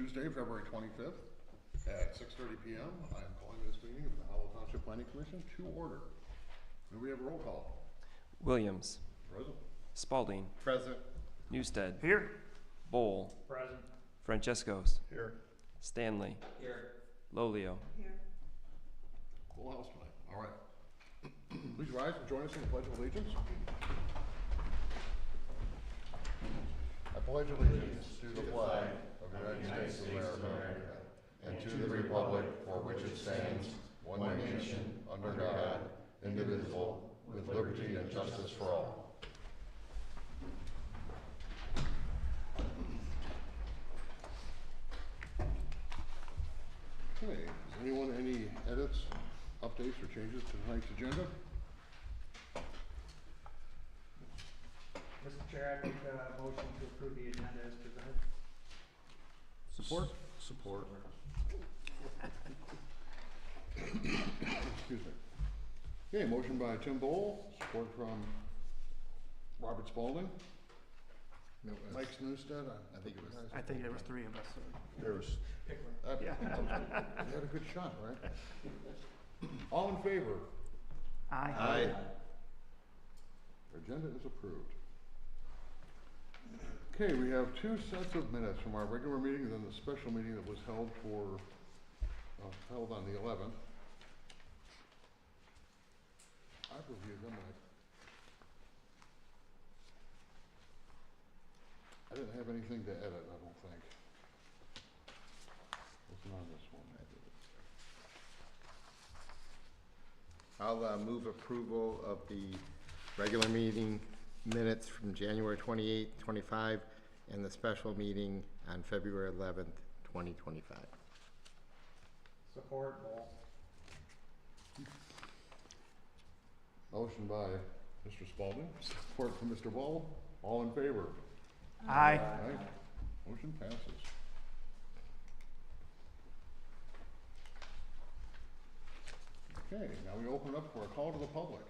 Tuesday, February 25th at 6:30 p.m. I am calling this meeting of the Howell Township Planning Commission to order. May we have a roll call? Williams, Present. Spalding, Present. Newstead, Here. Bowl, Present. Francescos, Here. Stanley, Here. Lolio. Full house tonight. All right. Please rise and join us in the Pledge of Allegiance. I pledge allegiance to the flag of the United States of America and to the republic for which it stands, one nation, under God, indivisible, with liberty and justice for all. Okay, does anyone any edits, updates, or changes to tonight's agenda? Mr. Chair, I make a motion to approve the agenda as presented. Support? Support. Excuse me. Okay, motion by Tim Bowl, support from Robert Spalding. No, Mike Newstead. I think it was. I think there was three of us. There was, Yeah. they had a good shot, right? All in favor? Aye. Agenda is approved. Okay, we have two sets of minutes from our regular meeting and then the special meeting that was held held on the 11th. I've reviewed them. I didn't have anything to edit, I don't think. Wasn't on this one. I'll move approval of the regular meeting minutes from January 28th, 25, and the special meeting on February 11th, 2025. Support, Ball. Motion by Mr. Spalding, support from Mr. Ball. All in favor? Aye. Aye. Motion passes. Okay, now we open up for a call to the public.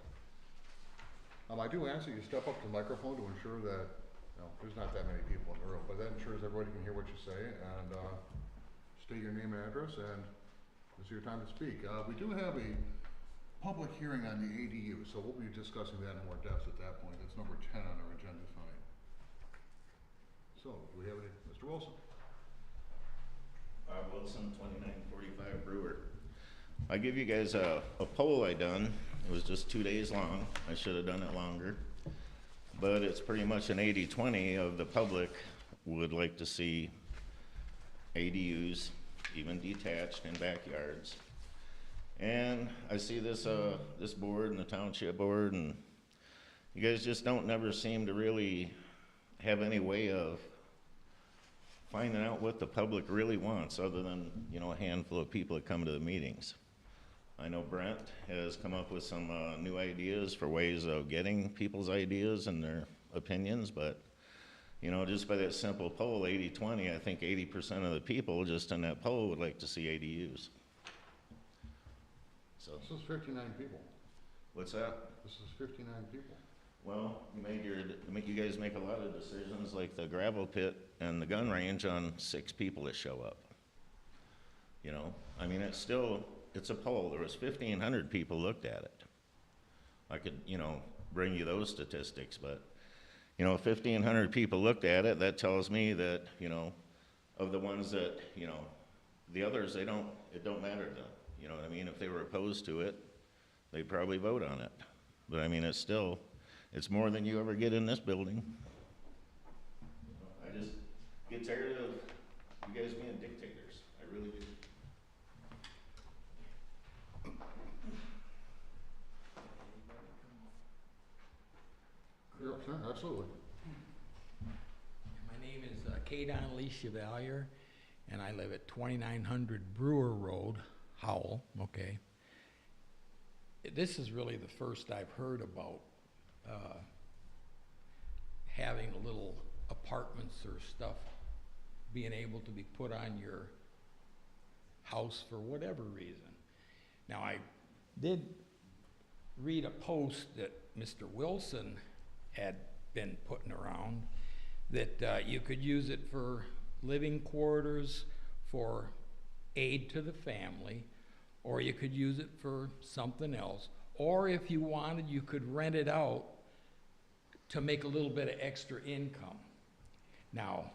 I do ask that you step up to the microphone to ensure that, there's not that many people in the room, but that ensures everybody can hear what you say, and state your name and address, and this is your time to speak. We do have a public hearing on the ADU, so we'll be discussing that in more depth at that point. That's number 10 on our agenda tonight. So, do we have any, Mr. Wilson? Bob Wilson, 2945 Brewer. I give you guys a poll I done. It was just 2 days long. I should have done it longer. But it's pretty much an 80-20 of the public would like to see ADUs, even detached in backyards. And I see this this board and the township board, and you guys just never seem to really have any way of finding out what the public really wants, other than, a handful of people that come to the meetings. I know Brent has come up with some new ideas for ways of getting people's ideas and their opinions, but, just by that simple poll, 80-20, I think 80% of the people just in that poll would like to see ADUs. So, This is 59 people. what's that? This is 59 people. Well, you guys make a lot of decisions, like the gravel pit and the gun range, on 6 people that show up. It's a poll. There was 1,500 people looked at it. I could, bring you those statistics, but, 1,500 people looked at it. That tells me that, of the ones that, the others, it don't matter to them. You know what I mean? If they were opposed to it, they'd probably vote on it. But it's more than you ever get in this building. I just get tired of you guys being dictators. I really do. Yep, sure, absolutely. My name is Kay Donnelly Chevalier, and I live at 2900 Brewer Road, Howell, okay? This is really the first I've heard about having little apartments or stuff being able to be put on your house for whatever reason. Now, I did read a post that Mr. Wilson had been putting around that you could use it for living quarters for aid to the family, or you could use it for something else. Or if you wanted, you could rent it out to make a little bit of extra income. Now,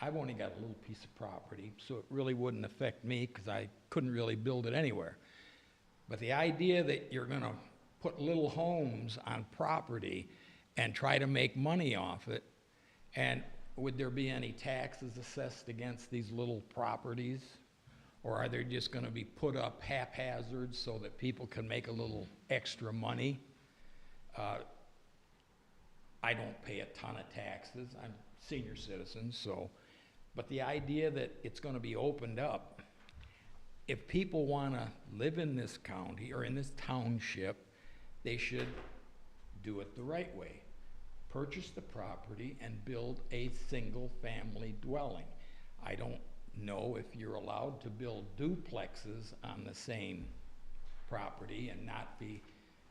I've only got a little piece of property, so it really wouldn't affect me because I couldn't really build it anywhere. But the idea that you're gonna put little homes on property and try to make money off it, and would there be any taxes assessed against these little properties? Or are they just gonna be put up haphazard so that people can make a little extra money? I don't pay a ton of taxes, I'm a senior citizen, so, but the idea that it's gonna be opened up, if people wanna live in this county or in this township, they should do it the right way. Purchase the property and build a single-family dwelling. I don't know if you're allowed to build duplexes on the same property and not be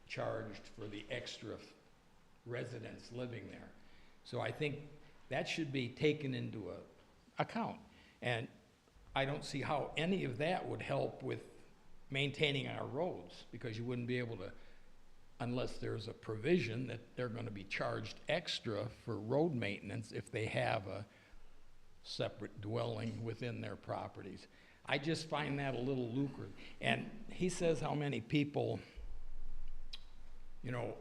charged for the extra residents living there. So I think that should be taken into account. And I don't see how any of that would help with maintaining our roads, because you wouldn't be able to, unless there's a provision that they're gonna be charged extra for road maintenance if they have a separate dwelling within their properties. I just find that a little lucrative. And he says how many people, you know,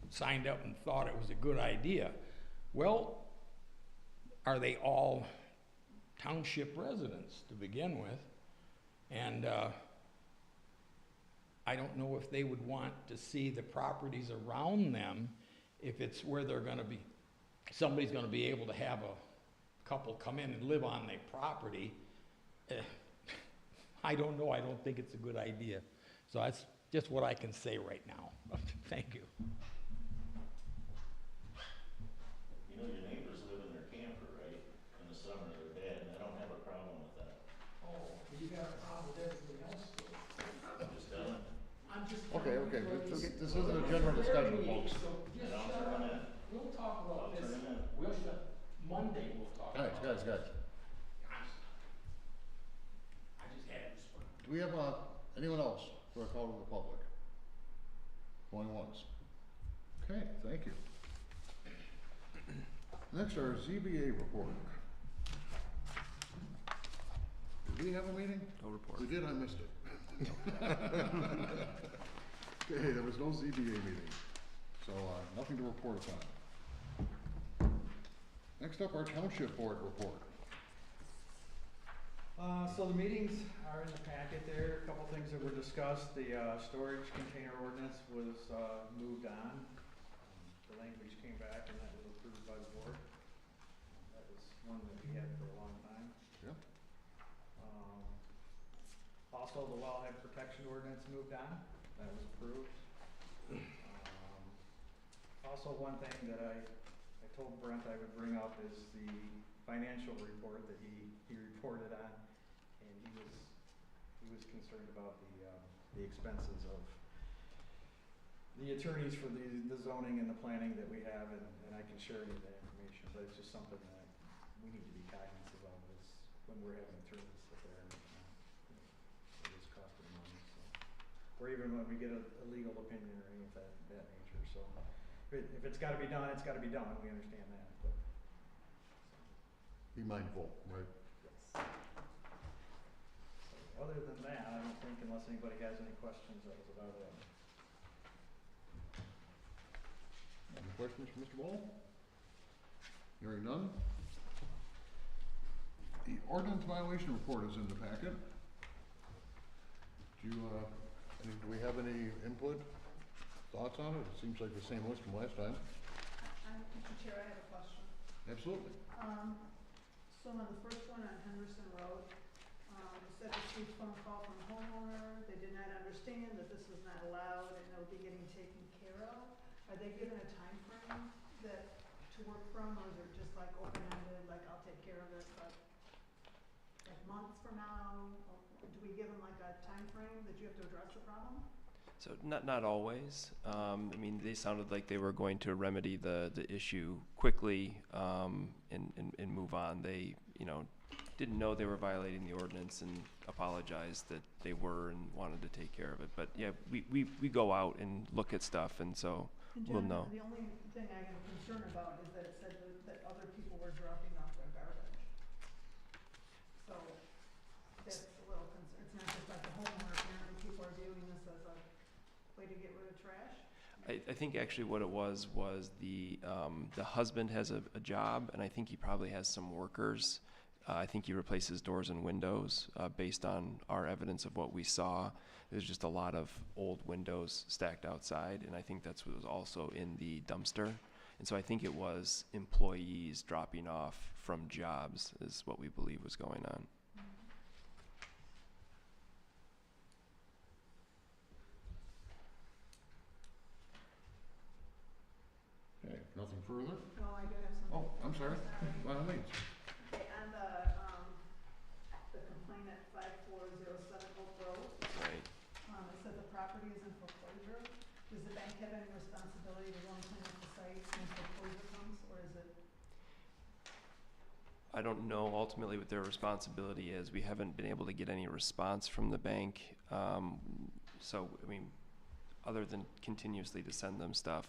signed up and thought it was a good idea. Well, are they all township residents to begin with? And I don't know if they would want to see the properties around them if it's where they're gonna be, somebody's gonna be able to have a couple come in and live on their property. I don't know, I don't think it's a good idea. So that's just what I can say right now. Thank you. You know, your neighbors live in their camper, right? In the summer, they're dead, and I don't have a problem with that. Oh, you got a problem with everything else? I'm just telling. I'm just. Okay, this isn't a general discussion, folks. Just I'll shut turn up. it in. We'll talk I'll about this. turn it in. We'll shut, Monday we'll talk. Guys, about it. guys. I just had this one. Do we have, anyone else for a call to the public? Going once. Okay, thank you. Next, our ZBA report. Did we have a meeting? No report. We did, I missed it. Okay, there was no ZBA meeting, so, nothing to report upon. Next up, our township board report. So the meetings are in the packet there, a couple things that were discussed, the, storage container ordinance was, moved on. The language came back and that was approved by the board. That was one that we had for a long time. Yep. Also, the wellhead protection ordinance moved on, that was approved. Also, one thing that I told Brent I would bring up is the financial report that he reported on. And he was concerned about the expenses of the attorneys for the zoning and the planning that we have, and I can share any of that information, but it's just something that we need to be cognizant of is when we're having attorneys sit there and, it is costing money, so. Or even when we get a legal opinion or anything of that nature, so. If it's gotta be done, it's gotta be done, we understand that, but. Be mindful, right? Other than that, I don't think, unless anybody has any questions, that was about it. Any questions for Mr. Ball? Hearing none. The ordinance violation report is in the packet. Do we have any input, thoughts on it? It seems like the same list from last time. Mr. Chair, I have a question. Absolutely. So on the first one on Henderson Road, you said received phone call from homeowner, they did not understand that this was not allowed and it'll be getting taken care of. Are they given a time frame to work from, or is it just like open-ended, like I'll take care of it, but like months from now? Or do we give them like a time frame that you have to address the problem? So not always. I mean, they sounded like they were going to remedy the issue quickly and move on. They, didn't know they were violating the ordinance and apologized that they were and wanted to take care of it. But yeah, we go out and look at stuff, and so And we'll Jonathan, know. the only thing I am concerned about is that it said that other people were dropping off their garbage. So that's a little concern. It's not just like the homeowner, apparently people are viewing this as a way to get rid of trash. I think actually what it was the husband has a job, and I think he probably has some workers. I think he replaces doors and windows based on our evidence of what we saw. There's just a lot of old windows stacked outside, and I think that's what was also in the dumpster. And so I think it was employees dropping off from jobs is what we believe was going on. Okay, nothing further? Well, I do have something. Oh, I'm sorry. By all means. Okay, on the complaint at 5407 Oak Road, Right. it said the property is in foreclosure. Does the bank have any responsibility to go and clean up the site when foreclosure comes, or is it? I don't know ultimately what their responsibility is. We haven't been able to get any response from the bank. So, I mean, other than continuously to send them stuff,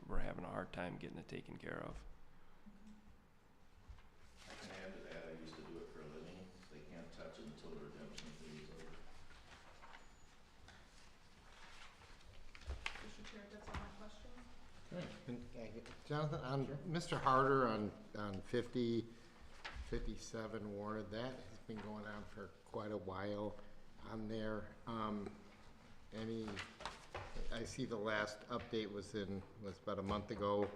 we're having a hard time getting it taken care of. I can add to that, I used to do it for a living. They can't touch it until the redemption fee is over. Mr. Chair, that's all my questions. Okay. Jonathan, on Mr. Harder on 57 Warner, that has been going on for quite a while on there. I see the last update was about a month ago.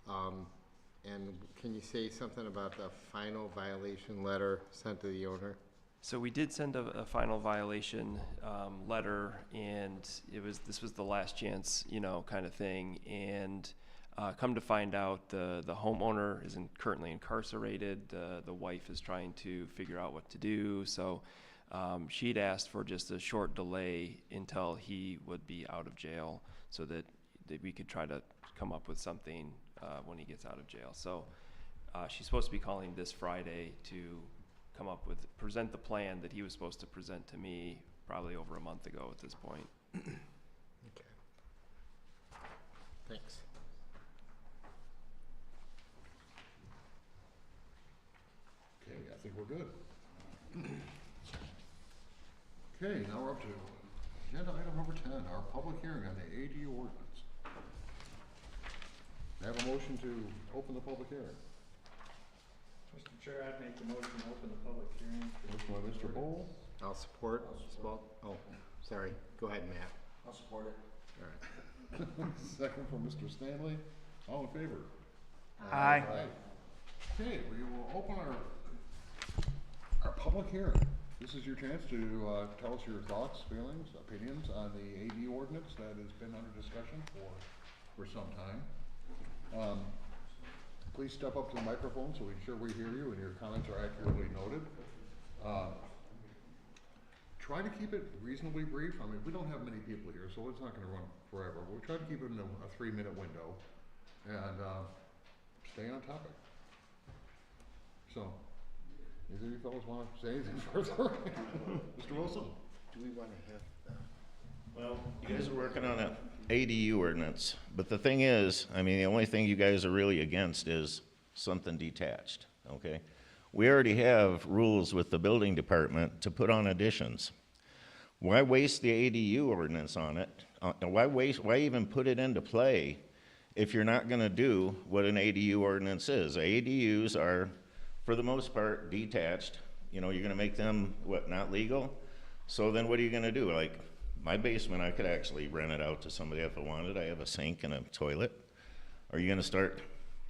And can you say something about the final violation letter sent to the owner? So we did send a final violation letter, and this was the last chance, kind of thing. And come to find out, the homeowner is currently incarcerated. The wife is trying to figure out what to do. So she'd asked for just a short delay until he would be out of jail, so that we could try to come up with something when he gets out of jail. So she's supposed to be calling this Friday to present the plan that he was supposed to present to me probably over a month ago at this point. Okay. Thanks. Okay, I think we're good. Okay, now we're up to agenda item number 10, our public hearing on the ADU ordinance. I have a motion to open the public hearing. Mr. Chair, I'd make the motion to open the public hearing. Motion by Mr. Bowl, I'll support. Oh, sorry. Go ahead, Matt. I'll support it. All right. second from Mr. Stanley. All in favor? Aye. Okay, we will open our public hearing. This is your chance to tell us your thoughts, feelings, opinions on the AD ordinance that has been under discussion for some time. Please step up to the microphone so we're sure we hear you and your comments are accurately noted. Try to keep it reasonably brief. I mean, we don't have many people here, so it's not going to run forever. We'll try to keep it in a 3-minute window and stay on topic. So, either of you fellows want to say anything further? Mr. Wilson? Do we want to have? Well, you guys are working on an ADU ordinance, but the thing is, I mean, the only thing you guys are really against is something detached, okay? We already have rules with the building department to put on additions. Why waste the ADU ordinance on it? Why even put it into play if you're not gonna do what an ADU ordinance is? ADUs are, for the most part, detached. You're gonna make them, not legal? So then what are you gonna do? Like, my basement, I could actually rent it out to somebody if I wanted. I have a sink and a toilet. Are you gonna start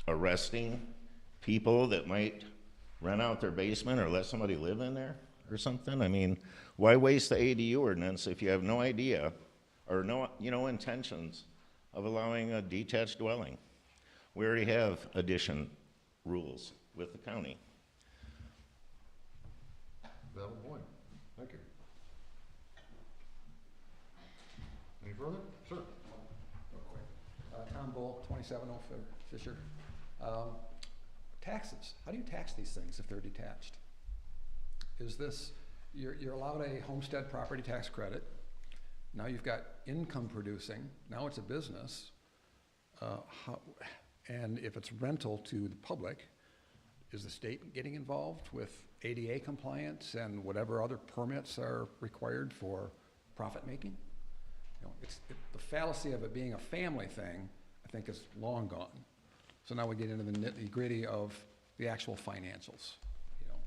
arresting people that might rent out their basement or let somebody live in there or something? I mean, why waste the ADU ordinance if you have no idea or no intentions of allowing a detached dwelling? We already have addition rules with the county. Valid point. Thank you. Any further? Sir? Real quick. Tom Bull, 2705 Fisher. Taxes. How do you tax these things if they're detached? is this, you're allowed a homestead property tax credit. Now you've got income producing, now it's a business. And if it's rental to the public, is the state getting involved with ADA compliance and whatever other permits are required for profit making? You know, the fallacy of it being a family thing, I think, is long gone. So now we get into the nitty-gritty of the actual financials, you know.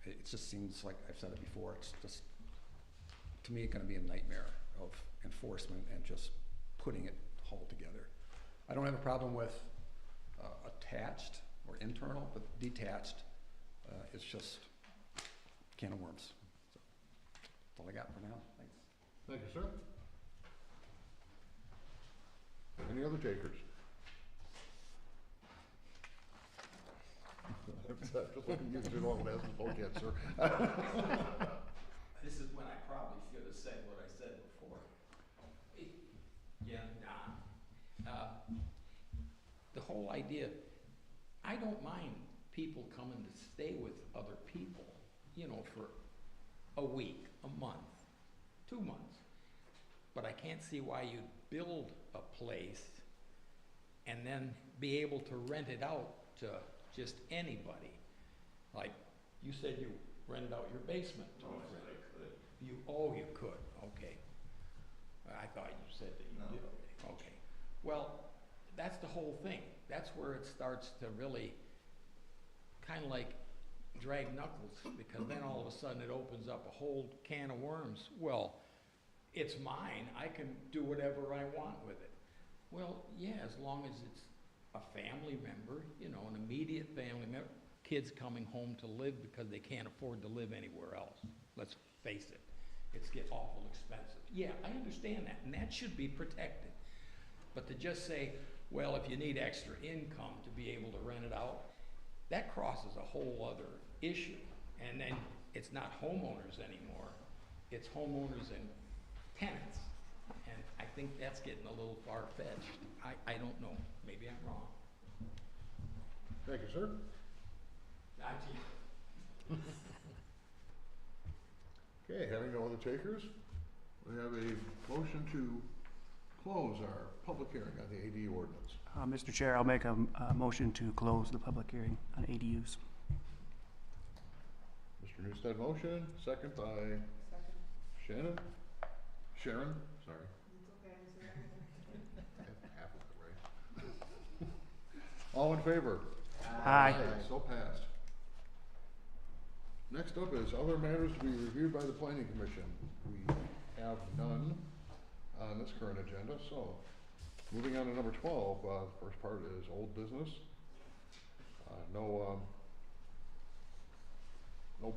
It just seems like, I've said it before, it's just, to me, gonna be a nightmare of enforcement and just putting it all together. I don't have a problem with attached or internal, but detached, it's just a can of worms. So, that's all I got for now, thanks. Thank you, sir. Any other takers? Just looking at you, because you're the one who hasn't spoken yet, sir. This is when I probably should have said what I said before. Yeah, nah. The whole idea, I don't mind people coming to stay with other people, you know, for a week, a month, 2 months. But I can't see why you'd build a place and then be able to rent it out to just anybody. Like, you said you rented out your basement to a friend. You could, okay. I thought you said that you did, okay. Well, that's the whole thing. That's where it starts to really kind of like drag knuckles, because then all of a sudden it opens up a whole can of worms. Well, it's mine, I can do whatever I want with it. Well, yeah, as long as it's a family member, you know, an immediate family member, kids coming home to live because they can't afford to live anywhere else. Let's face it, it's get awful expensive. Yeah, I understand that, and that should be protected. But to just say, well, if you need extra income to be able to rent it out, that crosses a whole other issue. And then it's not homeowners anymore, it's homeowners and tenants. And I think that's getting a little far-fetched. I don't know, maybe I'm wrong. Thank you, sir. Okay, having no other takers, we have a motion to close our public hearing on the AD ordinance. Mr. Chair, I'll make a motion to close the public hearing on ADUs. Mr. Newstead motion, second by Second. Sharon, sorry. It's okay, I'm sorry. Half of it right. All in favor? Aye. So passed. Next up is other matters to be reviewed by the planning commission. We have none on this current agenda, so moving on to number 12, the first part is old business. No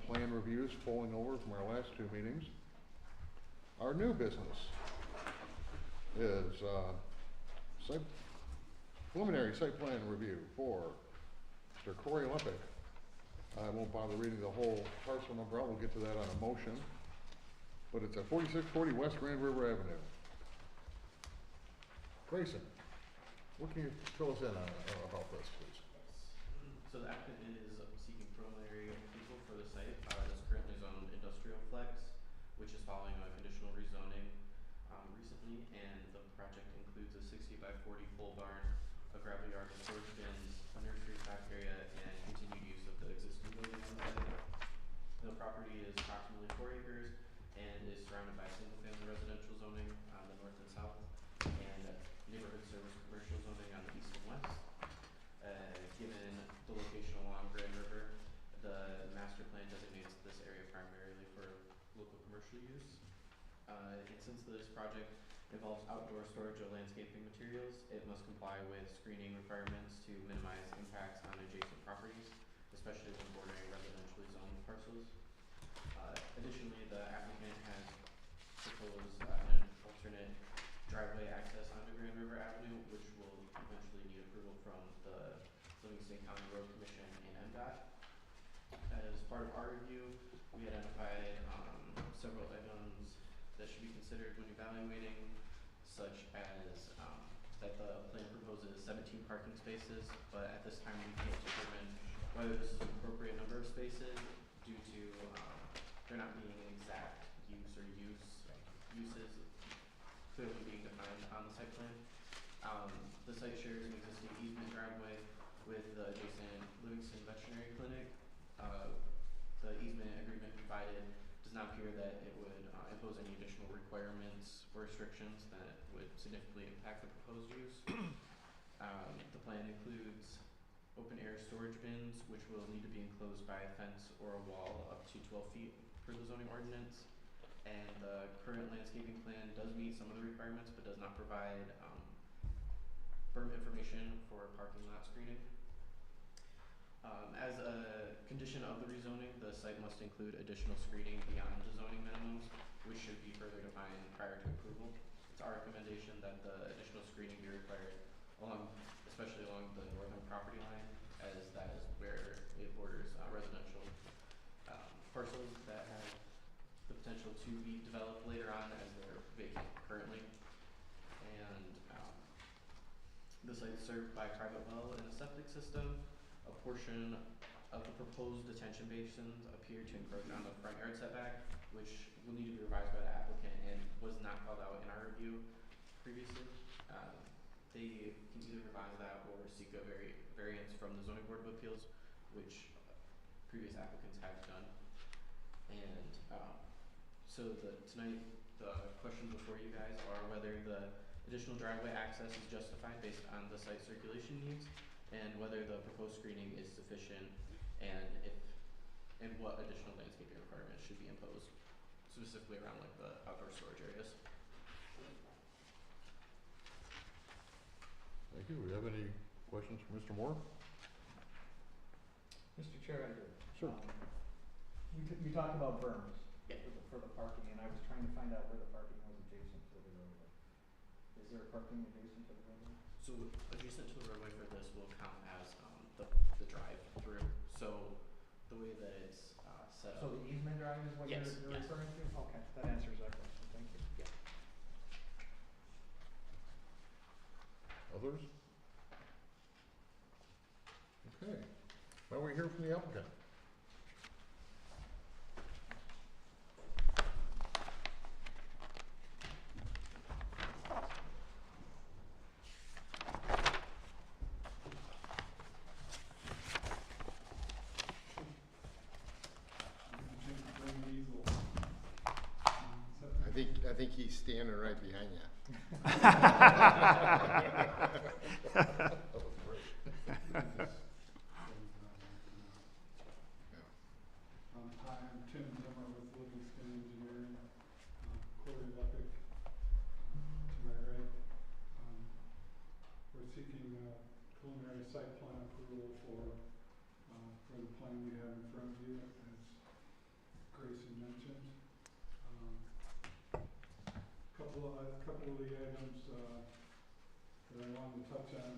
plan reviews falling over from our last 2 meetings. Our new business is preliminary site plan review for Mr. Corey Leppick. I won't bother reading the whole parcel number out, we'll get to that on a motion. But it's at 4640 West Grand River Avenue. Grayson, what can you fill us in on about this, please? So the applicant is seeking preliminary approval for the site that's currently zoned industrial flex, which is following a conditional rezoning recently, and the project includes a 60 by 40 pole barn, a gravel yard with storage bins, a nursery back area, and continued use of the existing building on the site. The property is approximately 4 acres and is surrounded by single-family residential zoning on the north and south, and neighborhood service commercial zoning on the east and west. Given the location along Grand River, the master plan designates this area primarily for local commercial use. And since this project involves outdoor storage of landscaping materials, it must comply with screening requirements to minimize impacts on adjacent properties, especially when bordering residentially zoned parcels. Additionally, the applicant has proposed an alternate driveway access onto Grand River Avenue, which will eventually need approval from the Livingston County Road Commission and MDOT. As part of our review, we identified several items that should be considered when evaluating, such as that the plan proposes 17 parking spaces, but at this time we can't determine whether this is an appropriate number of spaces due to there not being an exact uses clearly being defined on the site plan. The site shares an existing easement driveway with the adjacent Livingston Veterinary Clinic. The easement agreement provided does not appear that it would impose any additional requirements or restrictions that would significantly impact the proposed use. The plan includes open air storage bins, which will need to be enclosed by a fence or a wall up to 12 feet per the zoning ordinance. And the current landscaping plan does meet some of the requirements, but does not provide berm information for parking lot screening. As a condition of the rezoning, the site must include additional screening beyond the zoning minimums, which should be further defined prior to approval. It's our recommendation that the additional screening be required especially along the northern property line, as that is where it borders residential parcels that have the potential to be developed later on as they're vacant currently. And the site is served by a private well and a septic system. A portion of the proposed detention basins appear to encroach on the front yard setback, which will need to be revised by the applicant and was not called out in our review previously. They can either revise that or seek a variance from the Zoning Board of Appeals, which previous applicants have done. And tonight the questions before you guys are whether the additional driveway access is justified based on the site circulation needs, and whether the proposed screening is sufficient, and what additional landscaping requirements should be imposed, specifically around like the outdoor storage areas. Thank you. Do we have any questions for Mr. Moore? Mr. Chair, I do. Sure. You talked about berms. Yeah. For the parking, and I was trying to find out where the parking was adjacent to the roadway. Is there parking adjacent to the roadway? So adjacent to the roadway for this will count as the drive through. So the way that it's set So up. the easement drive is what Yes, you're yes. referring to? Okay, that answers that question, thank you. Yeah. Others? Okay. Why don't we hear from the applicant? I think he's standing right behind you. That was great. Hi, I'm Tim Zimmer with Livingston Engineering, Corey Lepic to my right. We're seeking preliminary site plan approval for the plan we have in front of you, as Grayson mentioned. Couple of the items that I wanted to touch on.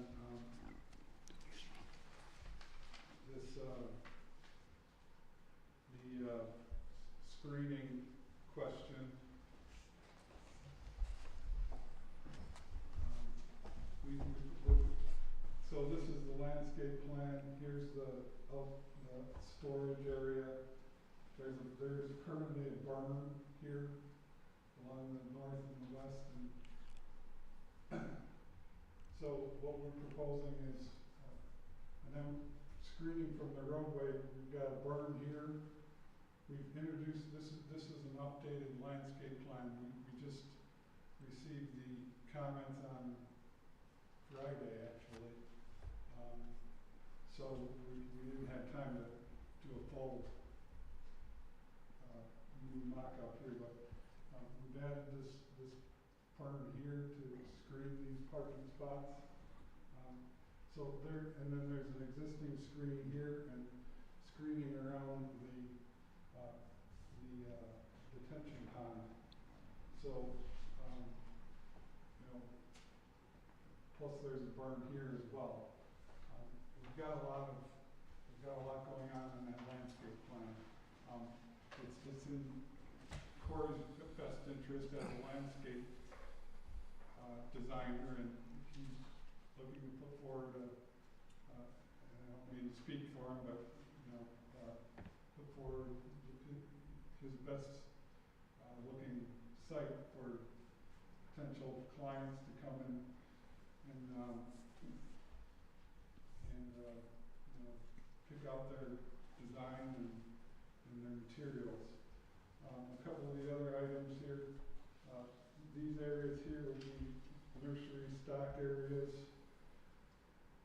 The screening question. So this is the landscape plan. Here's the storage area. There's currently a barn here along the north and the west, and so what we're proposing is, and then screening from the roadway. We've got a barn here. We've introduced this is an updated landscape plan. We just received the comments on Friday, actually. So we didn't have time to do a full new mock-up here, but we've added this barn here to screen these parking spots. And then there's an existing screen here and screening around the detention pond. So, plus there's a barn here as well. We've got a lot going on in that landscape plan. It's in Corey's best interest as a landscape designer, and he's looking to put forward need to speak for him, but, you know, put forward his best, looking site for potential clients to come in and, you know, pick out their design and their materials. A couple of the other items here, these areas here would be nursery stock areas.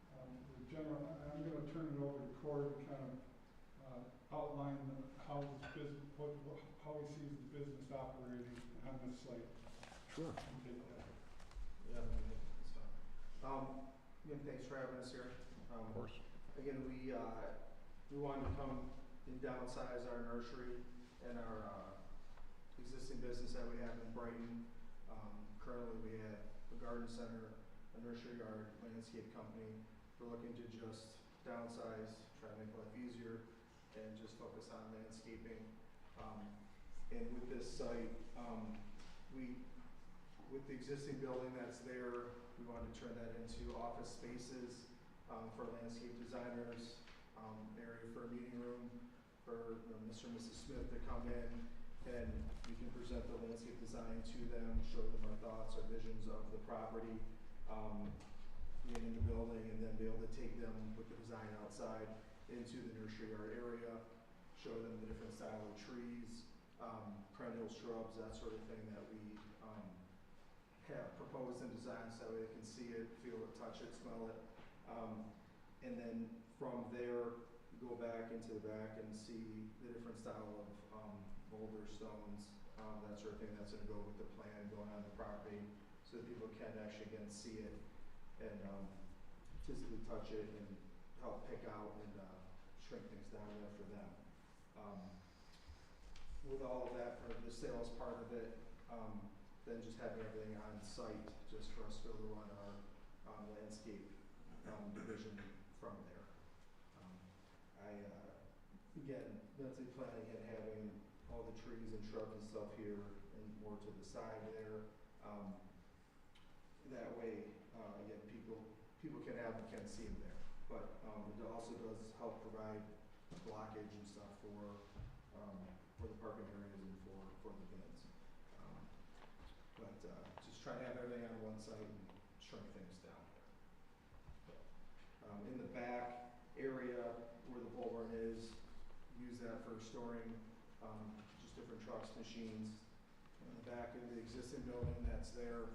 The general, I'm gonna turn it over to Corey to kind of, outline how this business, how he sees the business operating on this site. Sure. Take that. Yeah, that's fine. Again, thanks for having us here. Of course. Again, we wanted to come and downsize our nursery and our existing business that we have in Brighton. Currently, we have a garden center, a nursery yard, landscape company. We're looking to just downsize, try to make life easier, and just focus on landscaping. And with this site, with the existing building that's there, we wanted to turn that into office spaces for landscape designers, area for a meeting room for Mr. and Mrs. Smith to come in, and we can present the landscape design to them, show them our thoughts, our visions of the property, get in the building, and then be able to take them with the design outside into the nursery yard area, show them the different style of trees, perennial shrubs, that sort of thing that we have proposed and designed so they can see it, feel it, touch it, smell it. And then from there, go back into the back and see the different style of boulder stones, that sort of thing that's gonna go with the plan going on the property, so that people can actually again see it and physically touch it and help pick out and shrink things down there for them. With all of that for the sales part of it, then just having everything on site, just for us to be able to run our landscape division from there. Again, mentally planning and having all the trees and shrubs and stuff here and more to the side there. That way, again, people can have and can see them there. But it also does help provide blockage and stuff for the parking areas and for the bins. But just try to have everything on one site and shrink things down there. In the back area where the pole barn is, use that for storing just different trucks, machines. In the back of the existing building that's there,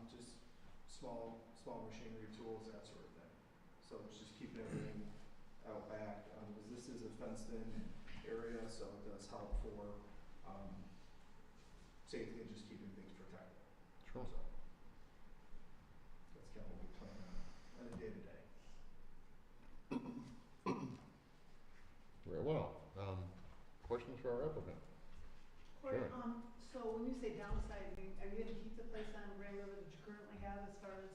just small machinery, tools, that sort of thing. So it's just keeping everything out back, because this is a fenced-in area, so it does help for safety and just keeping things protected. Sure. So that's kind of what we plan on a day-to-day. Very well. Questions for our applicant? Corey, Sure. so when you say downsizing, are you gonna keep the place on Ray River that you currently have as far as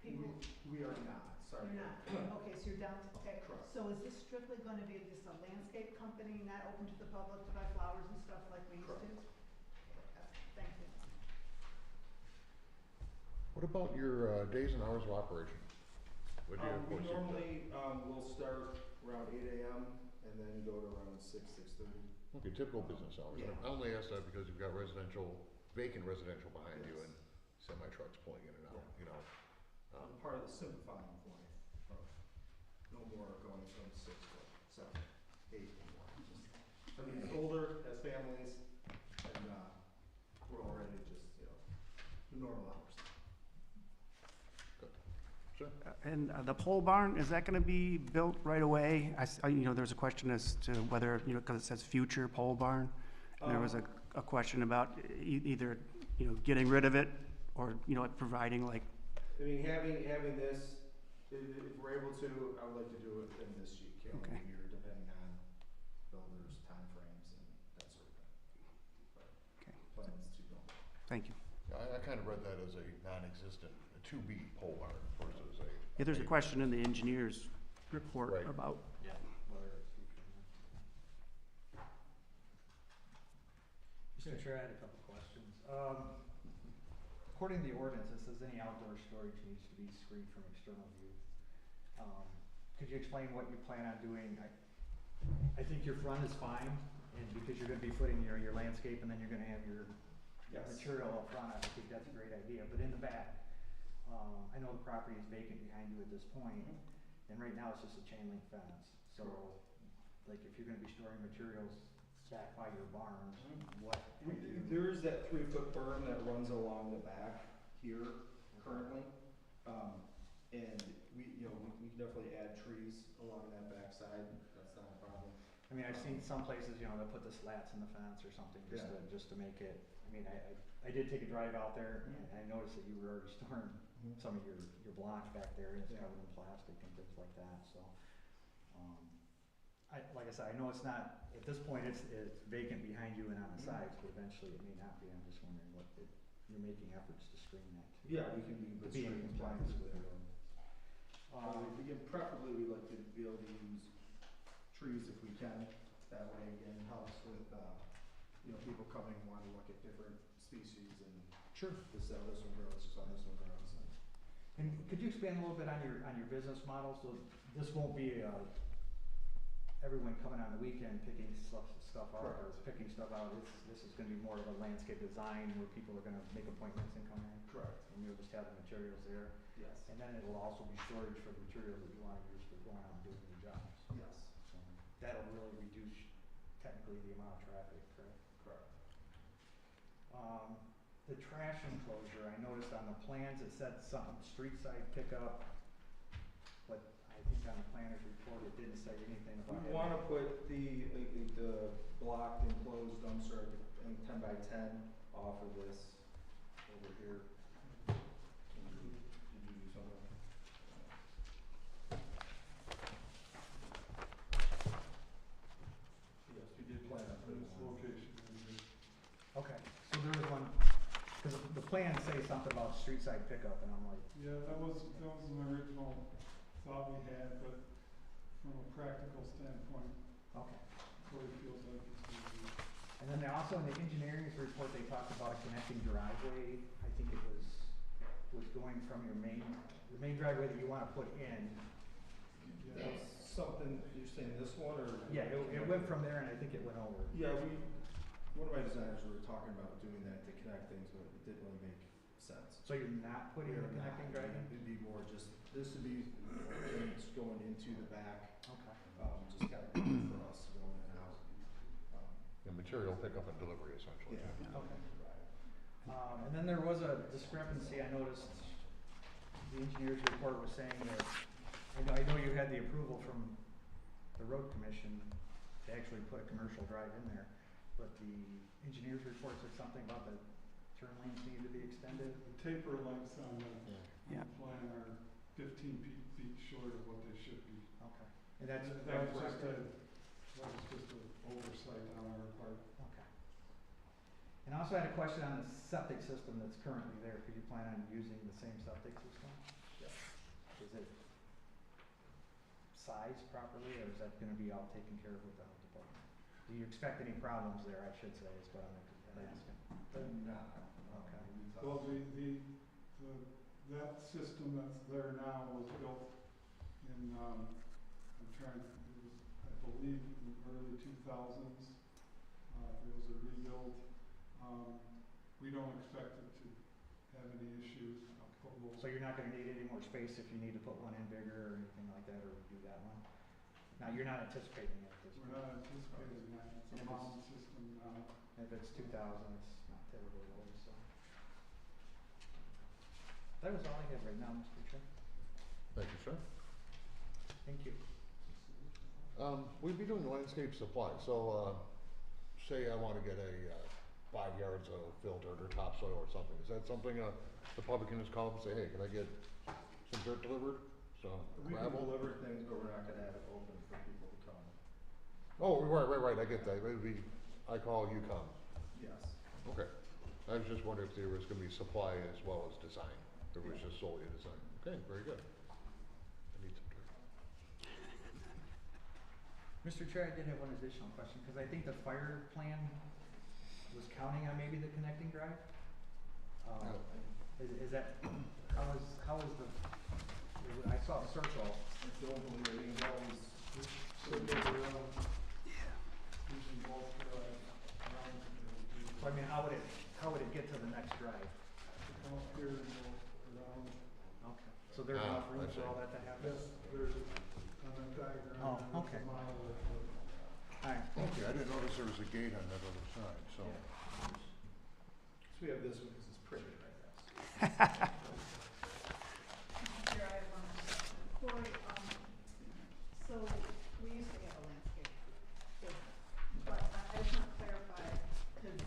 people? We are not, sorry. You're not, okay, so you're down, okay. Correct. So is this strictly gonna be just a landscape company, not open to the public to buy flowers and stuff like we used to? Correct. Thank you. What about your days and hours of operation? What do you We foresee? normally will start around 8 a.m. and then go to around 6:30. Okay, typical business hours. Yeah. I only ask that because you've got vacant residential behind you Yes. and semi-trucks pulling in and out, you know. Part of the simplifying of life. No more going from 6 to 7, 8 anymore. I mean, it's older, has families, and we're all ready to just, the normal hours. Sure. And the pole barn, is that gonna be built right away? There's a question as to whether, because it says future pole barn. And there was a question about either, getting rid of it or, providing like, I mean, having this, if we're able to, I would like to do it within this calendar Okay. year, depending on builders' timeframes and that sort of thing. But Okay. plans to go. thank you. I kind of read that as a non-existent, a to-be pole barn versus a. Yeah, there's a question in the engineer's report Right. about, Yeah. Whether it's future. Just gonna try a couple questions. According to the ordinance, it says any outdoor storage needs to be screened from external view. could you explain what you plan on doing? I think your front is fine, and because you're gonna be putting your landscape, and then you're gonna have your material up front, I think that's a great idea, but in the back, I know the property is vacant behind you at this point, and right now it's just a chain link fence, so, like, if you're gonna be storing materials back by your barns, what? There is that 3-foot berm that runs along the back here currently. And we can definitely add trees along that backside, that's not a problem. I mean, I've seen some places, they'll put the slats in the fence or something, just to make it, I mean, I did take a drive out there, and I noticed that you were already storing some of your blocks back there, and it's covered in plastic and things like that, so. Like I said, I know it's not, at this point, it's vacant behind you and on the sides, but eventually it may not be, I'm just wondering what, you're making efforts to screen that too. Yeah, we can To be in compliance with it. Preferably, we like to be able to use trees if we can. That way, again, helps with, people coming and wanting to look at different species and Sure. this one grows, this one grows. And could you expand a little bit on your business model? So this won't be everyone coming on the weekend picking stuff out or picking stuff out. This is gonna be more of a landscape design where people are gonna make appointments and come in. Correct. And you'll just have the materials there. Yes. And then it will also be storage for the materials that you wanna use for going out and doing your jobs. Yes. So that'll really reduce technically the amount of traffic, correct? Correct. The trash enclosure, I noticed on the plans it said something, street side pickup, but I think on the planner's report it didn't say anything about We wanna put the blocked enclosed dumpster at the 10 by 10 off of this over here. Did you do something? Yes, we did plan on putting This one. location is good. Okay, so there was one, cause the plans say something about street side pickup and I'm like, Yeah, that was an original thought we had, but from a practical standpoint, okay. what it feels like it's gonna be. And then they also in the engineering's report, they talked about a connecting driveway. I think it was going from the main driveway that you wanna put in. Yeah, That's something, you're saying this one or? Yeah, it went from there and I think it went over. Yeah, one of my designers were talking about doing that to connect things, but it didn't really make sense. So you're not putting the connecting driveway? It'd be more just, this would be things going into the back, Okay. just kind of for us going in and out. The material pickup and delivery essentially. Yeah. Okay. And then there was a discrepancy, I noticed, the engineer's report was saying that, I know you had the approval from the road commission to actually put a commercial drive in there, but the engineer's report said something about the turn lanes need to be extended. The taper lengths on the Yeah. plan are 15 feet short of what they should be. Okay. And that's That was just correct? an oversight on our part. Okay. And I also had a question on the septic system that's currently there. Could you plan on using the same septic system? Yes. Is it sized properly, or is that gonna be all taken care of with the health department? Do you expect any problems there, I should say, is what I'm asking. Okay. Well, that system that's there now was built in, I believe in the early 2000s. It was a rebuild. We don't expect it to have any issues. So you're not gonna need any more space if you need to put one in bigger or anything like that, or redo that one? Now, you're not anticipating it at this We're point? not anticipating that. It's a mound system now. If it's 2000, it's not terribly old, so. That was all I had right now, Mr. Chair. Thank you, sir. Thank you. We'd be doing landscape supply, so, say I wanna get a, 5 yards of filtered or topsoil or something, is that something, the public can just call up and say, hey, can I get some dirt delivered? So, We can gravel? deliver things, but we're not gonna have it open for people to come. Oh, right, I get that, it would be, I call, you come, Yes. okay. I was just wondering if there was gonna be supply as well as design, if it was just solely a design, okay, very good. I need some dirt. Mr. Chair, I did have one additional question, because I think the fire plan was counting on maybe the connecting drive? Is that, how is the, I saw a circle, If you don't believe it, you can always circle around. Using both drive around. So I mean, how would it get to the next drive? Come up here and go around. Okay. So there's enough room I see. for all that to happen? Yes, there's on that diagram. Oh, there's a okay. mile of Alright, Okay, I didn't notice there was a gate on that other side, so. So we have this one because it's printed right now. Here, I have one more question. Corey, so we used to have a landscape business, but I just want to clarify, because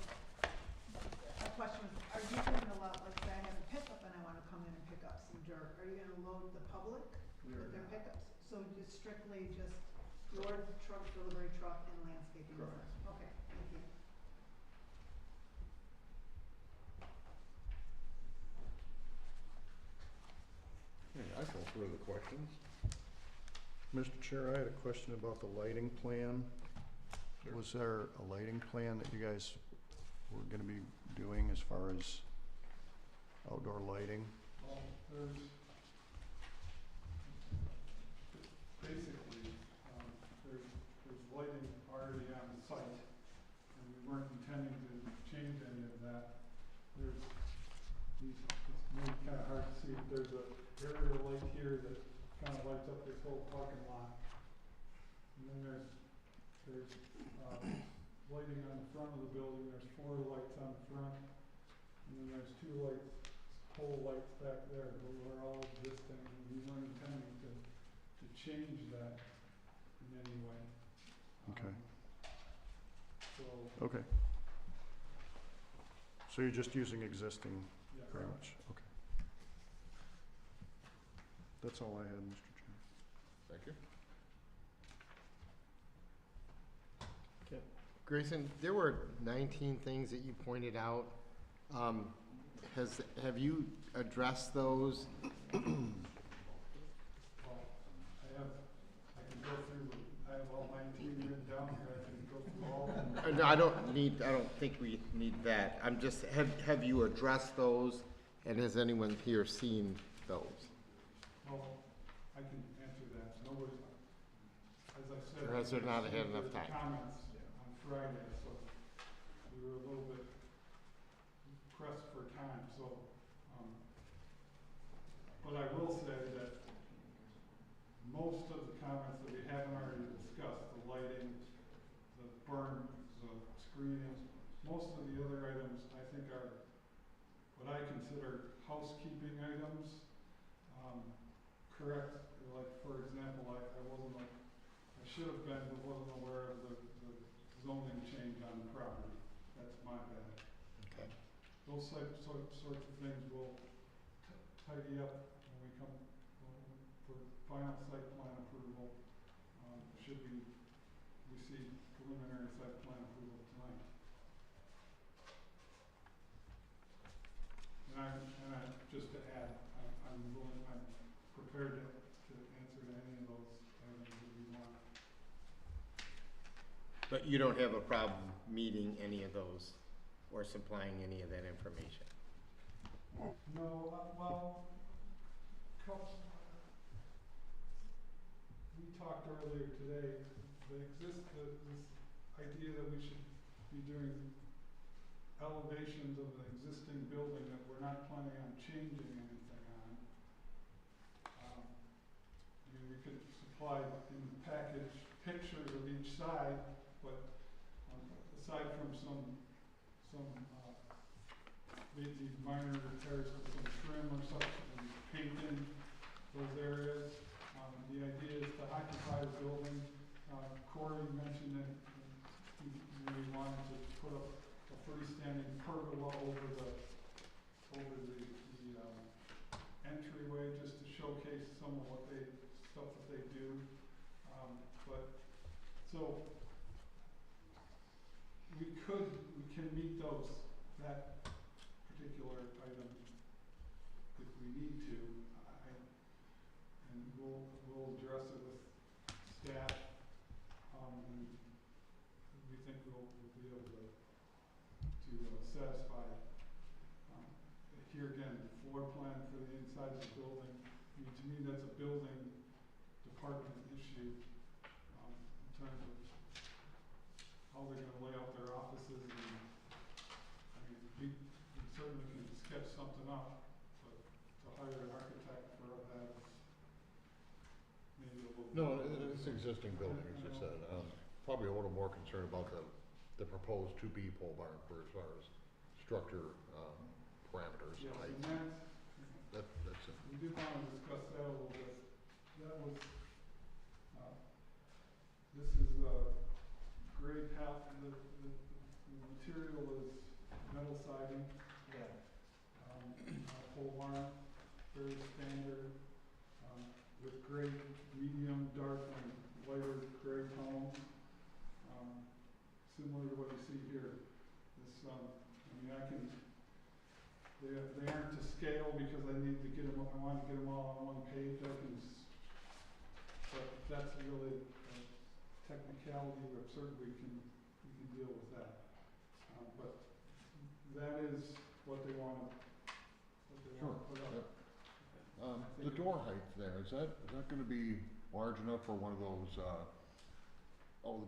my question was, are you going to allow, like, say I have a pickup and I want to come in and pick up some dirt, are you going to load the public with their pickups? So just strictly just your truck, delivery truck, and landscaping business? Correct. Okay, thank you. Okay, I call further questions. Mr. Chair, I had a question about the lighting plan. Sure. Was there a lighting plan that you guys were gonna be doing as far as outdoor lighting? Well, there's basically, there's lighting already on site, and we weren't intending to change any of that. There's it's maybe kind of hard to see, but there's a area light here that kind of lights up this whole parking lot. And then there's lighting on the front of the building, there's 4 lights on the front, and then there's 2 lights, pole lights back there, those are all existing, and we weren't intending to change that in any way. Okay. So, Okay. So you're just using existing, yeah. pretty much, okay. That's all I had, Mr. Chair. Thank you. Grayson, there were 19 things that you pointed out. Have you addressed those? Well, I can go through, I have all 19 written down here, I can go through all of them. No, I don't think we need that. I'm just, have you addressed those, and has anyone here seen those? Well, I can answer that, nobody, as I said. Or has there not had enough there's time? Comments on Friday, so we were a little bit pressed for time, so, but I will say that most of the comments that we haven't already discussed, the lighting, the burn, the screening, most of the other items I think are what I consider housekeeping items. Correct, like for example, I wasn't like, I should have been, but wasn't aware of the zoning change on the property. That's my bad. Okay. Those sorts of things will tidy up when we come for final site plan approval. Should we receive preliminary site plan approval tonight? And I just to add, I'm prepared to answer any of those items that you want. But you don't have a problem meeting any of those or supplying any of that information? No, well, we talked earlier today, this idea that we should be doing elevations of the existing building that we're not planning on changing anything on. I mean, we could supply in the package pictures of each side, but aside from some maybe minor repairs with some trim or such and painting those areas, the idea is to occupy the building. Corey mentioned that he really wanted to put up a freestanding pergola over the entryway just to showcase some of what stuff that they do. So we can meet that particular item if we need to. And we'll address it with staff, and we think we'll be able to satisfy. Here again, the floor plan for the inside of the building. I mean, to me, that's a building apartment issue, in terms of how they're gonna lay out their offices and, I mean, we certainly can sketch something up, but to hire an architect for that is maybe a little. No, it's existing building, as you said. Probably a little more concerned about the proposed to-be pole barn for as far as structure, parameters, Yes, height. and That's it. we did wanna discuss that a little bit. That was, this is grade half, the material is metal siding, Yeah. pole barn, very standard, with gray, medium, dark, and lighter gray tones. Similar to what you see here. This, I mean, they aren't to scale because I need to get them, I want to get them all on one page. But that's really a technicality, but certainly we can deal with that. But that is what they want to put up. The door height there, is that gonna be large enough for one of those, the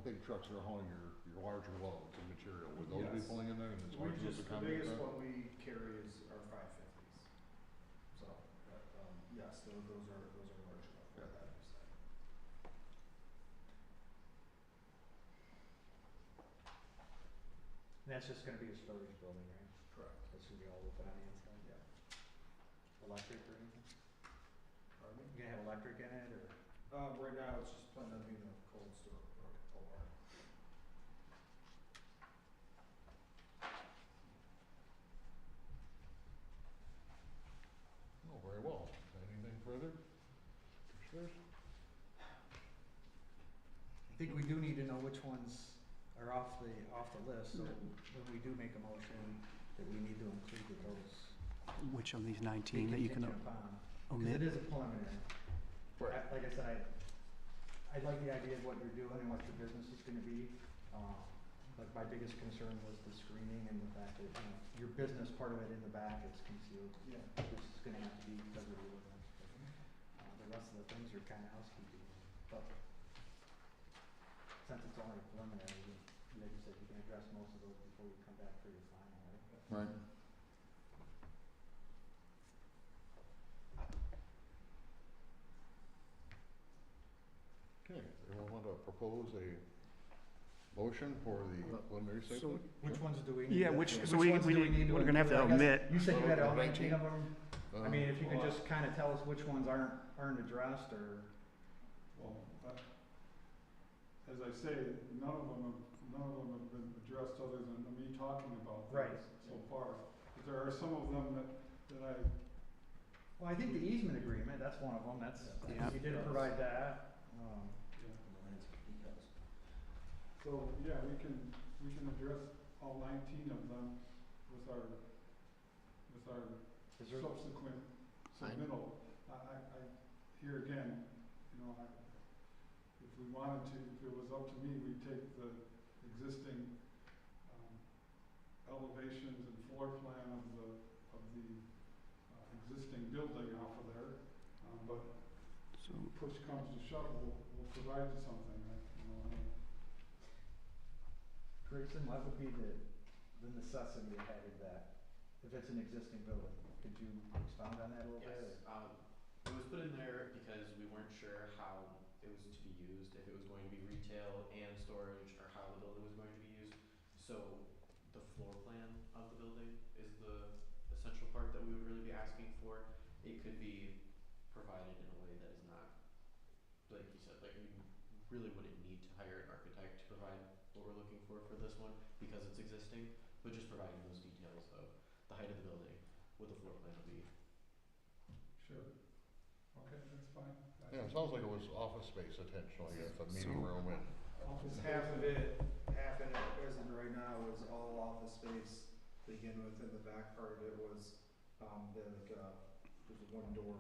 big trucks that are hauling your larger loads of material? Would those be Yes. pulling in there and it's large enough to The accommodate biggest that? one we carry is our 550s. So, yes, those are large enough for that. And that's just gonna be a storage building, right? Correct. That's gonna be all open on the inside? Yeah. Electric or anything? Pardon me? You gonna have electric in it, or? Right now, it's just planned on being a cold store or pole barn. Oh, very well. Anything further? Commissioners? I think we do need to know which ones are off the list, so when we do make a motion, that we need to include those. Which of these Be 19 that you can contingent upon, because omit? it is a preliminary. Right. Like I said, I like the idea of what you're doing and what your business is gonna be. But my biggest concern was the screening and the fact that, your business part of it in the back is concealed. Yeah. This is gonna have to be because of the ordinance. The rest of the things are kinda housekeeping. But since it's only preliminary, like you said, you can address most of those before we come back for your final, right? Right. Okay, anyone want to propose a motion for the preliminary site So- plan? Which ones do we need? Yeah, to- which, so we, ones do need to we're gonna have to include? I guess omit. You said you had all 19? 19 of them? I mean, if you could Well, just kinda tell us which ones aren't addressed, or, Well, as I say, none of them have been addressed other than me talking about Right. this so far. But there are some of them that I, well, I think the easement agreement, that's one of them, Yeah. you did provide that. so, yeah, we can address all 19 of them with our Is there, subsequent submittal. Here again, if we wanted to, if it was up to me, we'd take the existing, elevations and floor plan of the existing building off of there. But So, push comes to shove, we'll provide you something, Grayson, what would be the necessity ahead of that, if it's an existing building? Could you expound on that a little bit? Yes, it was put in there because we weren't sure how it was to be used, if it was going to be retail and storage, or how the building was going to be used. So the floor plan of the building is the essential part that we would really be asking for. It could be provided in a way that is not, like you said, like we really wouldn't need to hire an architect to provide what we're looking for this one, because it's existing, but just providing those details of the height of the building, what the floor plan will be. Sure. Okay, that's fine. Yeah, it sounds like it was office space intentionally, it's a meeting So- room and, Office, half of it, as of right now, is all office space to begin with, and the back part of it was, there's one door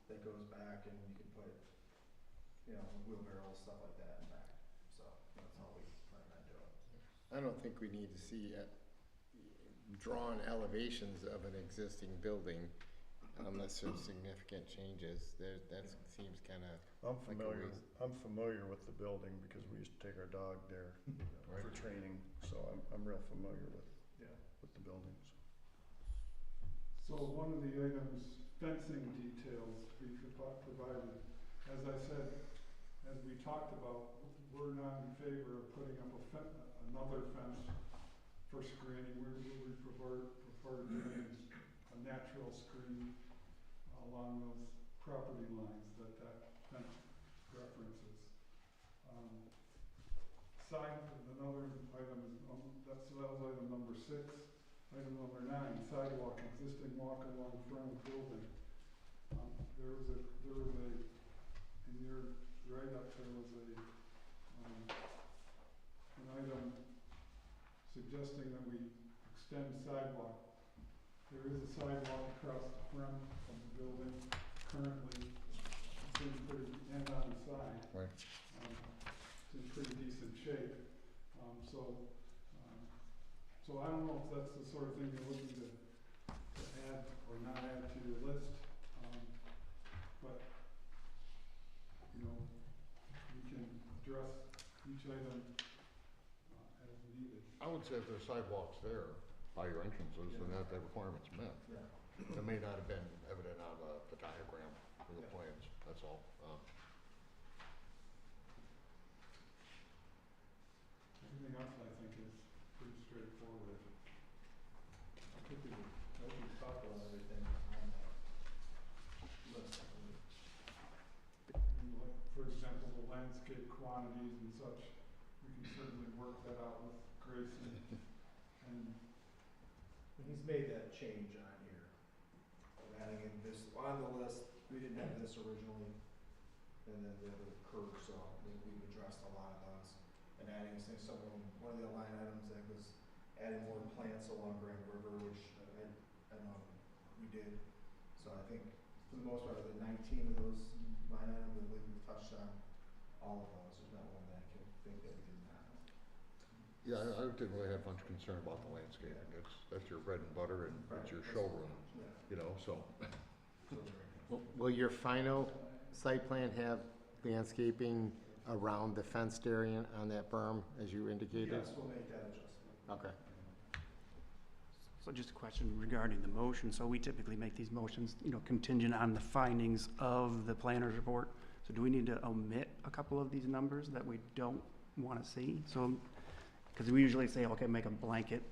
that goes back and you can put, wheelbarrows, stuff like that in back, so that's how we plan on doing. I don't think we need to see drawn elevations of an existing building unless there's significant changes, that seems kinda, I'm Like a familiar, waste. I'm familiar with the building because we used to take our dog there for training, so I'm real familiar with the buildings. So one of the items, fencing details we could provided. As I said, as we talked about, we're not in favor of putting up another fence for screening. We prefer doing a natural screen along those property lines that fence references. Another item is, that was item number 6. Item number 9, sidewalk, existing walk along front of building. There was a, in your write-up, there was an item suggesting that we extend sidewalk. There is a sidewalk across the front of the building currently. It's in pretty, and on the side. Right. It's in pretty decent shape. So I don't know if that's the sort of thing you're looking to add or not add to your list. But, you know, we can address each item as needed. I would say if there's sidewalks there by your entrances, then that requirement's met. Yeah. It may not have been evident on the diagram or the plans, that's all. Everything else I think is pretty straightforward. I think we talked about everything on that list, I believe. Like, for example, the landscape quantities and such, we can certainly work that out with Grayson. And And he's made that change on here. We're adding in this, on the list, we didn't have this originally, and then the other curve, so I think we've addressed a lot of those. And adding, say, one of the line items that was adding more plants along Grand River, which I know we did. So I think, for the most part, the 19 of those line items, I believe we've touched on all of those. There's not one that I can think that we did not. Yeah, I didn't really have much concern about the landscaping. That's your bread and butter and it's your showroom, you know, so. will your final site plan have landscaping around the fenced area on that berm, as you indicated? Yes, we'll make that adjustment. Okay. So just a question regarding the motion. So we typically make these motions, you know, contingent on the findings of the planner's report. So do we need to omit a couple of these numbers that we don't want to see? So, because we usually say, okay, make a blanket,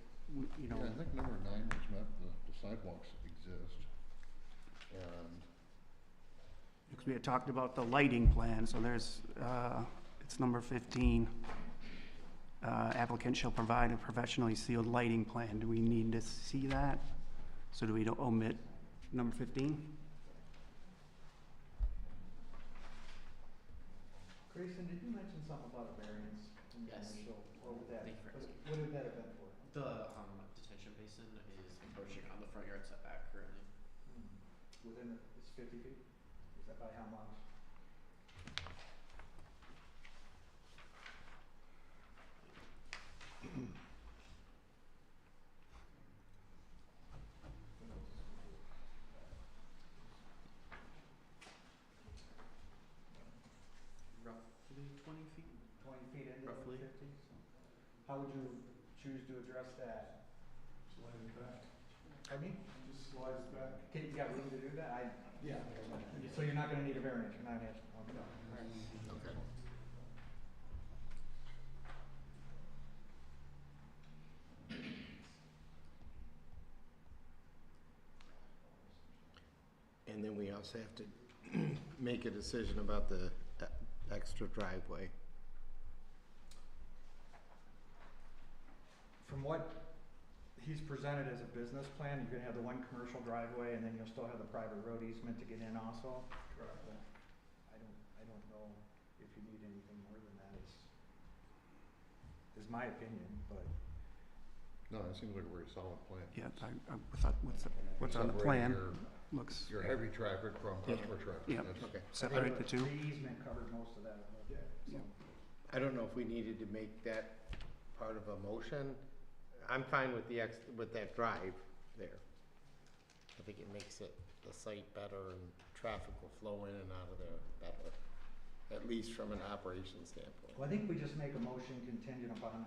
you know. Yeah, I think number 9 was met, the sidewalks exist. And Because we had talked about the lighting plan, so there's, it's number 15. Applicant shall provide a professionally sealed lighting plan. Do we need to see that? So do we omit number 15? Grayson, did you mention something about a variance in the Yes. initial, or would that, Thank you for asking. what would that have been for? The detention basin is encroaching on the front yard setback currently. Within, it's 50 feet? Is that by how much? Roughly 20 feet. 20 feet into Roughly. the 50? So how would you choose to address that? slide it back, I mean, just slides back. you got room to do that? Yeah. So you're not gonna need a variance, you're not having, okay. All right. Okay. And then we also have to make a decision about the extra driveway. From what he's presented as a business plan, you're gonna have the one commercial driveway, and then you'll still have the private road easement to get in also? Correct. I don't know if you need anything more than that, is my opinion, but. no, it seems like a very solid plan. Yeah, I thought what's on the plan looks, Your heavy traffic from customer traffic. Yeah. That's- Okay. separate the two. The easement covered most of that. Yeah. So, I don't know if we needed to make that part of a motion. I'm fine with with that drive there. I think it makes it the site better and traffic will flow in and out of there better, at least from an operations standpoint. Well, I think we just make a motion contingent upon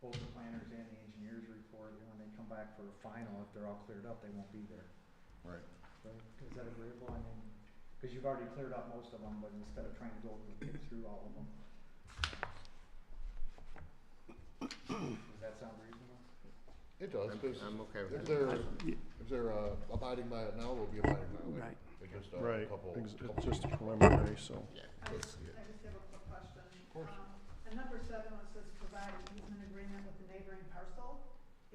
both the planners and the engineers report, and when they come back for a final, if they're all cleared up, they won't be there. Right. Right, is that agreeable? I mean, because you've already cleared up most of them, but instead of trying to go through all of them. Does that sound reasonable? It does, because I'm okay with if that. they're abiding by it now, we'll be abiding by it later. Right. It's just Right, a couple. it's just preliminary, so. Yeah. I just have a quick question. Of course. On number 7, when it says provide an easement agreement with the neighboring parcel,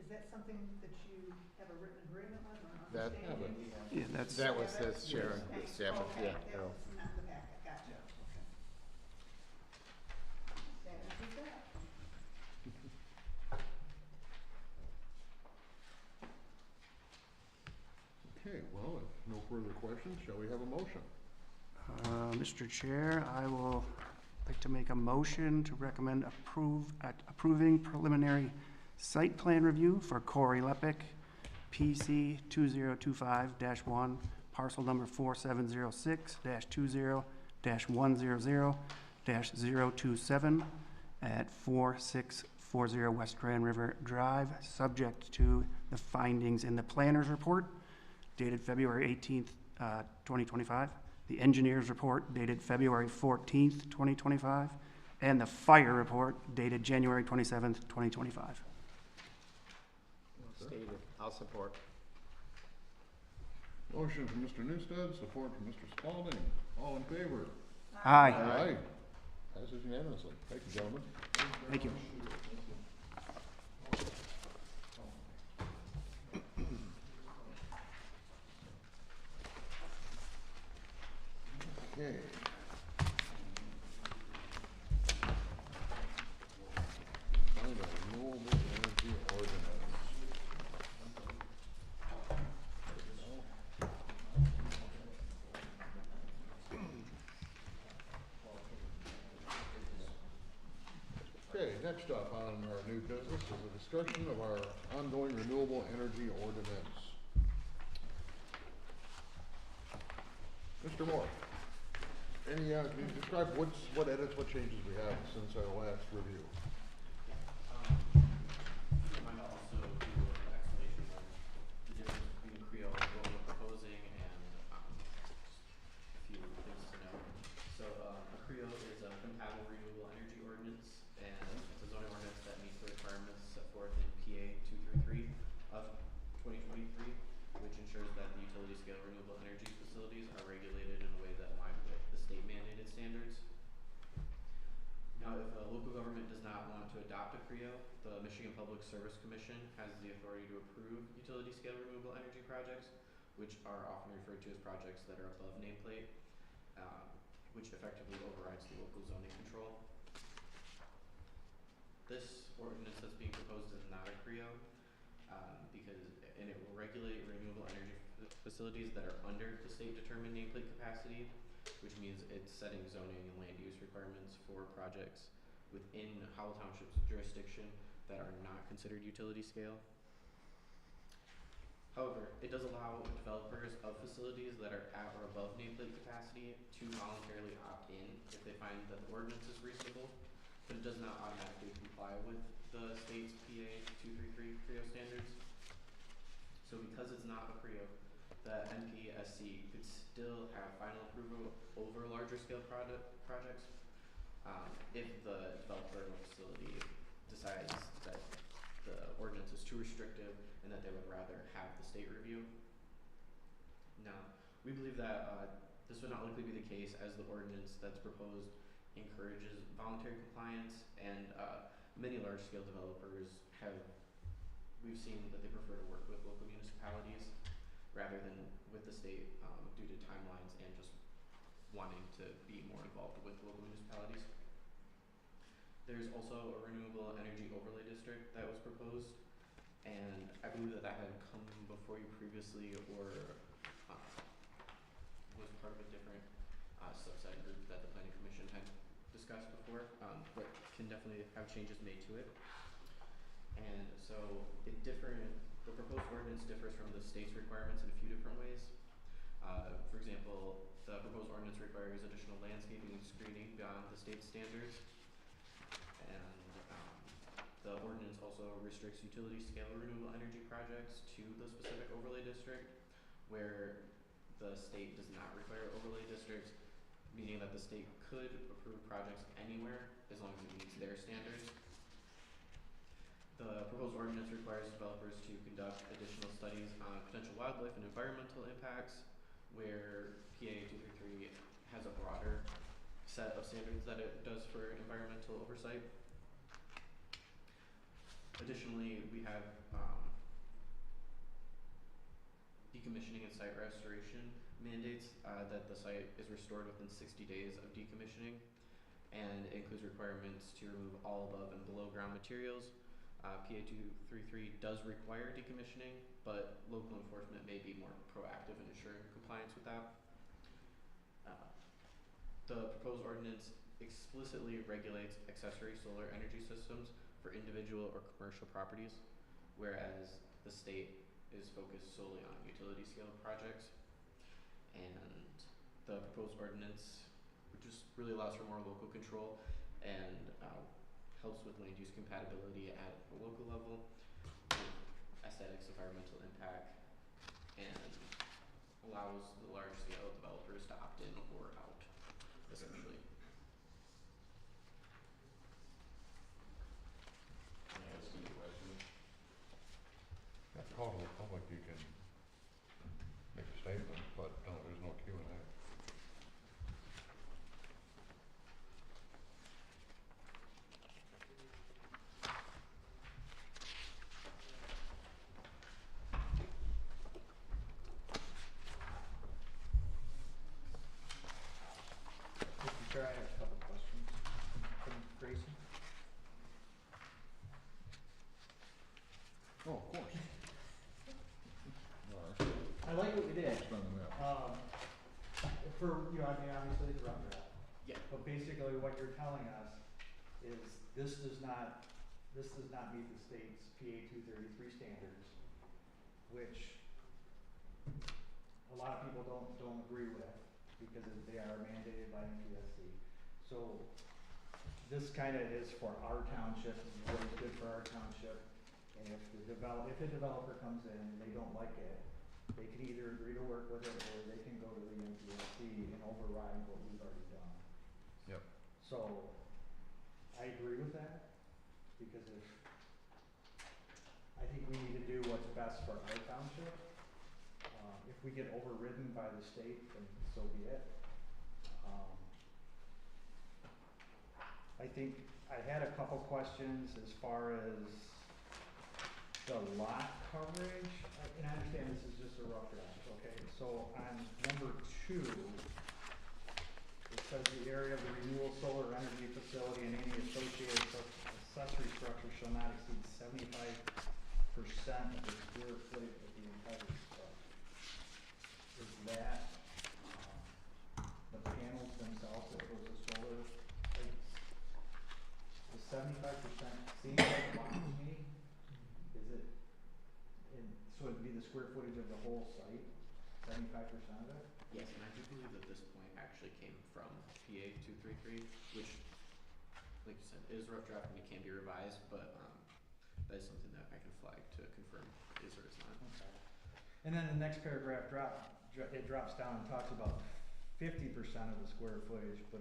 is that something that you have a written agreement with or an That- understanding? Yeah, that's, That was this, Sharon, Okay, this, yeah, okay, yeah. that was not in the packet, gotcha. That answers that. Okay, well, if no further questions, shall we have a motion? Mr. Chair, I will like to make a motion to recommend approving preliminary site plan review for Corey Lepic, PC 2025-1, parcel number 4706-20-100-027 at 4640 West Grand River Drive, subject to the findings in the planner's report dated February 18th, 2025, the engineer's report dated February 14th, 2025, and the fire report dated January 27th, 2025. Stated, I'll support. Motion from Mr. Newstead, support from Mr. Spalding. All in favor? Aye. Aye. Passes unanimously. Thank you, gentlemen. Thank you. Okay. Find a renewable energy ordinance. Okay, next up on our new business is a discussion of our ongoing renewable energy ordinance. Mr. Moore, can you describe what edits, what changes we have since our last review? I might also do an explanation of the difference between Creo and what we're proposing and just a few things to know. So a Creo is a compatible renewable energy ordinance, and it's a zoning ordinance that meets the requirements set forth in PA 233 of 2023, which ensures that the utility scale renewable energy facilities are regulated in a way that align with the state mandated standards. Now, if a local government does not want to adopt a Creo, the Michigan Public Service Commission has the authority to approve utility scale renewable energy projects, which are often referred to as projects that are above nameplate, which effectively overrides the local zoning control. This ordinance that's being proposed is not a Creo, and it will regulate renewable energy facilities that are under the state determined nameplate capacity, which means it's setting zoning and land use requirements for projects within Howell Township's jurisdiction that are not considered utility scale. However, it does allow developers of facilities that are at or above nameplate capacity to voluntarily opt in if they find that the ordinance is reasonable, but it does not automatically comply with the state's PA 233 Creo standards. So because it's not a Creo, the MPSC could still have final approval over larger scale projects if the developer of a facility decides that the ordinance is too restrictive and that they would rather have the state review. Now, we believe that this would not likely be the case, as the ordinance that's proposed encourages voluntary compliance, and many large-scale developers we've seen that they prefer to work with local municipalities rather than with the state due to timelines and just wanting to be more involved with local municipalities. There's also a renewable energy overlay district that was proposed, and I believe that had come before you previously or was part of a different subset group that the Planning Commission had discussed before, but can definitely have changes made to it. And so it The proposed ordinance differs from the state's requirements in a few different ways. For example, the proposed ordinance requires additional landscaping and screening beyond the state standards. And the ordinance also restricts utility scale renewable energy projects to the specific overlay district, where the state does not require overlay districts, meaning that the state could approve projects anywhere as long as it meets their standards. The proposed ordinance requires developers to conduct additional studies on potential wildlife and environmental impacts, where PA 233 has a broader set of standards that it does for environmental oversight. Additionally, we have decommissioning and site restoration mandates that the site is restored within 60 days of decommissioning, and it includes requirements to remove all above and below ground materials. PA 233 does require decommissioning, but local enforcement may be more proactive in ensuring compliance with that. The proposed ordinance explicitly regulates accessory solar energy systems for individual or commercial properties, whereas the state is focused solely on utility scale projects. And the proposed ordinance just really allows for more local control and helps with land use compatibility at the local level, aesthetics, environmental impact, and allows the large scale developers to opt in or out, essentially. At the call to the public, you can make a statement, but no, there's no Q&A. Mr. Chair, I have a couple questions from Gracie. Oh, of course. I like what we did. Spend the minute. For, you know, I mean, obviously the rough draft. Yeah. But basically what you're telling us is this does not meet the state's PA 233 standards, which a lot of people don't agree with because they are mandated by NPSC. So this kind of is for our township, this is what is good for our township. And if a developer comes in and they don't like it, they can either agree to work with it or they can go to the NPSC and override what we've already done. Yep. So I agree with that because I think we need to do what's best for our township. If we get overridden by the state, then so be it. I think I had a couple questions as far as the lot coverage, and I understand this is just a rough draft, okay? So on number 2, it says the area of the renewable solar energy facility and any associated accessory structure shall not exceed 75% of the square footage of the entire structure. Is that the panels themselves that goes to solar? The 75% seems like a lot to me. Is it, so it'd be the square footage of the whole site, 75% of it? Yes, and I do believe that this point actually came from PA 233, which, like you said, is rough draft and it can be revised, but that is something that I can flag to confirm is or is not. Okay. And then the next paragraph it drops down and talks about 50% of the square footage, but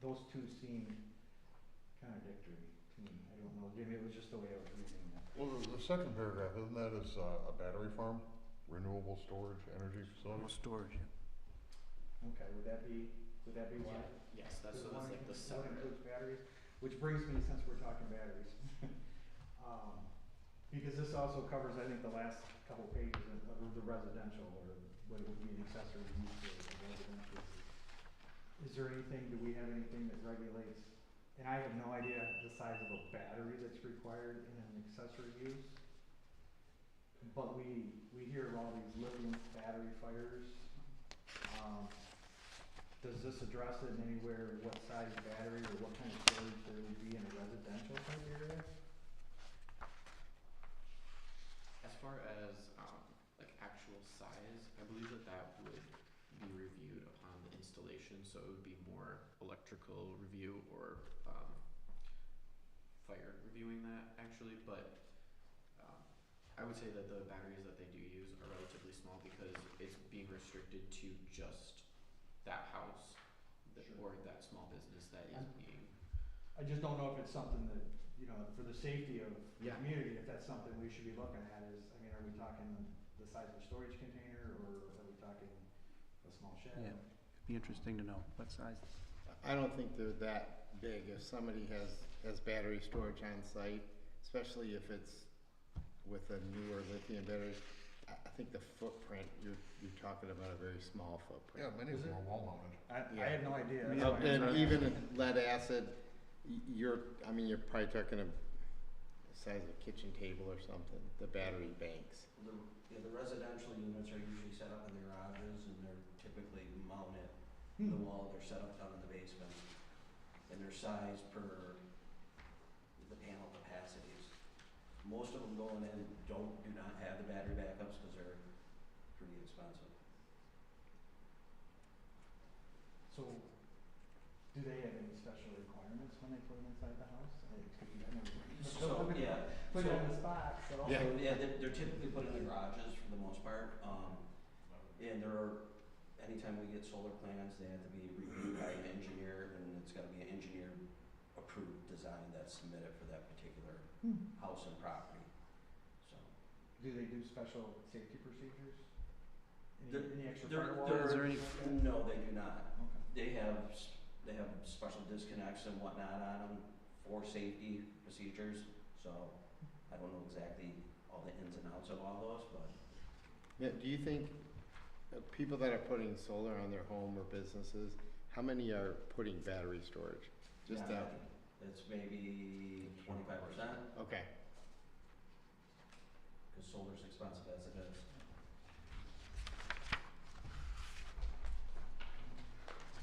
those two seem contradictory to me. I don't know, maybe it was just the way I was reading that. Well, the second paragraph, isn't that is a battery farm, renewable storage, energy facility? Storage. Okay, would that be why? Yes, that's Does so one that's like the one separate. includes batteries, which brings me, since we're talking batteries, because this also covers, I think, the last couple pages of the residential, or what it would be an accessory use or residential. Is there anything, do we have anything that regulates, and I have no idea the size of a battery that's required in an accessory use, but we hear of all these lithium battery fires. Does this address it in anywhere, what size battery or what kind of storage there would be in a residential type area? violation, so it would be more electrical review or fire reviewing that actually, but I would say that the batteries that they do use are relatively small because it's being restricted to just that house or that small business that is being. I just don't know if it's something that, you know, for the safety of the Yeah. community, if that's something we should be looking at is, I mean, are we talking the size of a storage container or are we talking a small shed? Yeah, it'd be interesting to know what size. I don't think they're that big. If somebody has battery storage on site, especially if it's with a newer lithium battery, I think the footprint, you're talking about a very small Yeah, footprint. many of them are wall mounted. I had no idea. That's Yeah. why I was And asking. even lead acid, you're probably talking of the size of a kitchen table or something, the battery banks. The residential units are usually set up in the garages and they're typically mounted in the wall, they're set up down in the basement. And they're sized per the panel capacities. Most of them going in do not have the battery backups because they're pretty expensive. So, do they have any special requirements when they put them inside the house? So, yeah. Put it on the spot, so. Yeah. So, yeah, they're typically put in the garages for the most part. And there are, anytime we get solar plans, they have to be reviewed by an engineer and it's gotta be an engineer approved design that's submitted for that particular house and property. So. Do they do special safety procedures? There- Any extra there- firewall? there- or Is there any- anything like that? No, they do not. Okay. They have special disconnects and whatnot on them for safety procedures, so I don't know exactly all the ins and outs of all those, but. Yeah, do you think people that are putting solar on their home or businesses, how many are putting battery storage? Just Yeah, that, it's maybe 25%, okay. because solar's expensive as it is.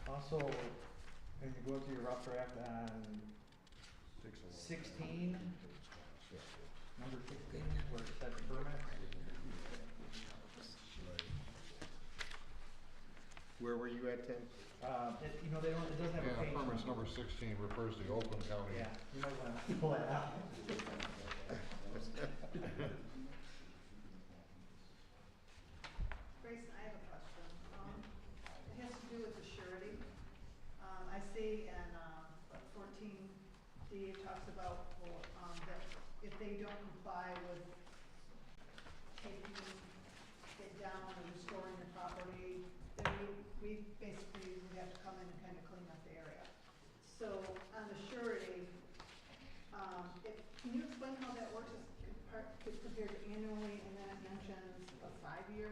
Also, when you go to your rough draft on 16, number 16, where it says permit. Where were you at, Tim? You know, they don't, it doesn't have a Yeah, page. permits number 16 refers to Oakland County. Yeah, you might wanna pull that out. Grayson, I have a question. It has to do with the surety. I see in, 14D, it talks about, that if they don't comply with taking it down and restoring the property, then we basically would have to come in and kind of clean up the area. So on the surety, can you explain how that works? It's compared to annually, and then it mentions a 5-year.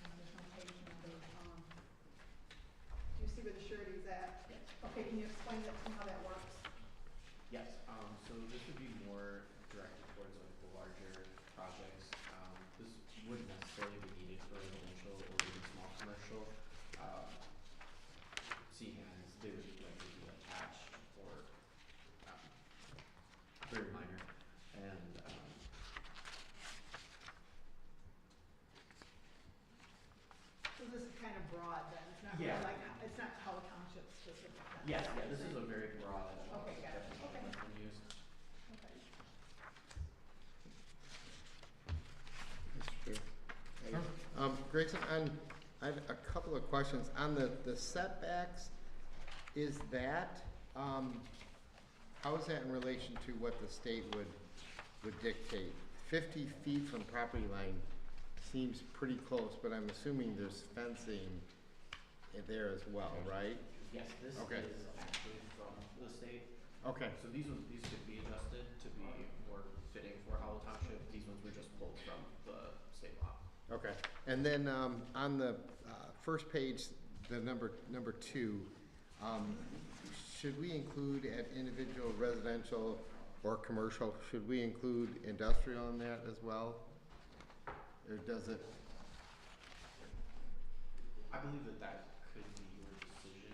There's no page number. Do you see where the surety is at? Yes. Okay, can you explain that, how that works? Yes, so this would be more directed towards like the larger projects. This wouldn't necessarily be needed for residential or even small commercial. Seeing as they would likely be attached or very minor. And So this is kind of broad then, it's not Yeah. really like, it's not Howell Township specific then? yes, yeah, this is a very broad Okay, got it. definition Okay. that's been used. Okay. That's true. Grayson, I have a couple of questions. On the setbacks, is that, how is that in relation to what the state would dictate? 50 feet from property line seems pretty close, but I'm assuming there's fencing there as well, right? Yes, this Okay. is actually from the state. Okay, So these could be adjusted to be more fitting for Howell Township. These ones were just pulled from the state law. okay. And then, on the, first page, the number 2, should we include at individual residential or commercial, should we include industrial in that as well? Or does it, I believe that could be your decision.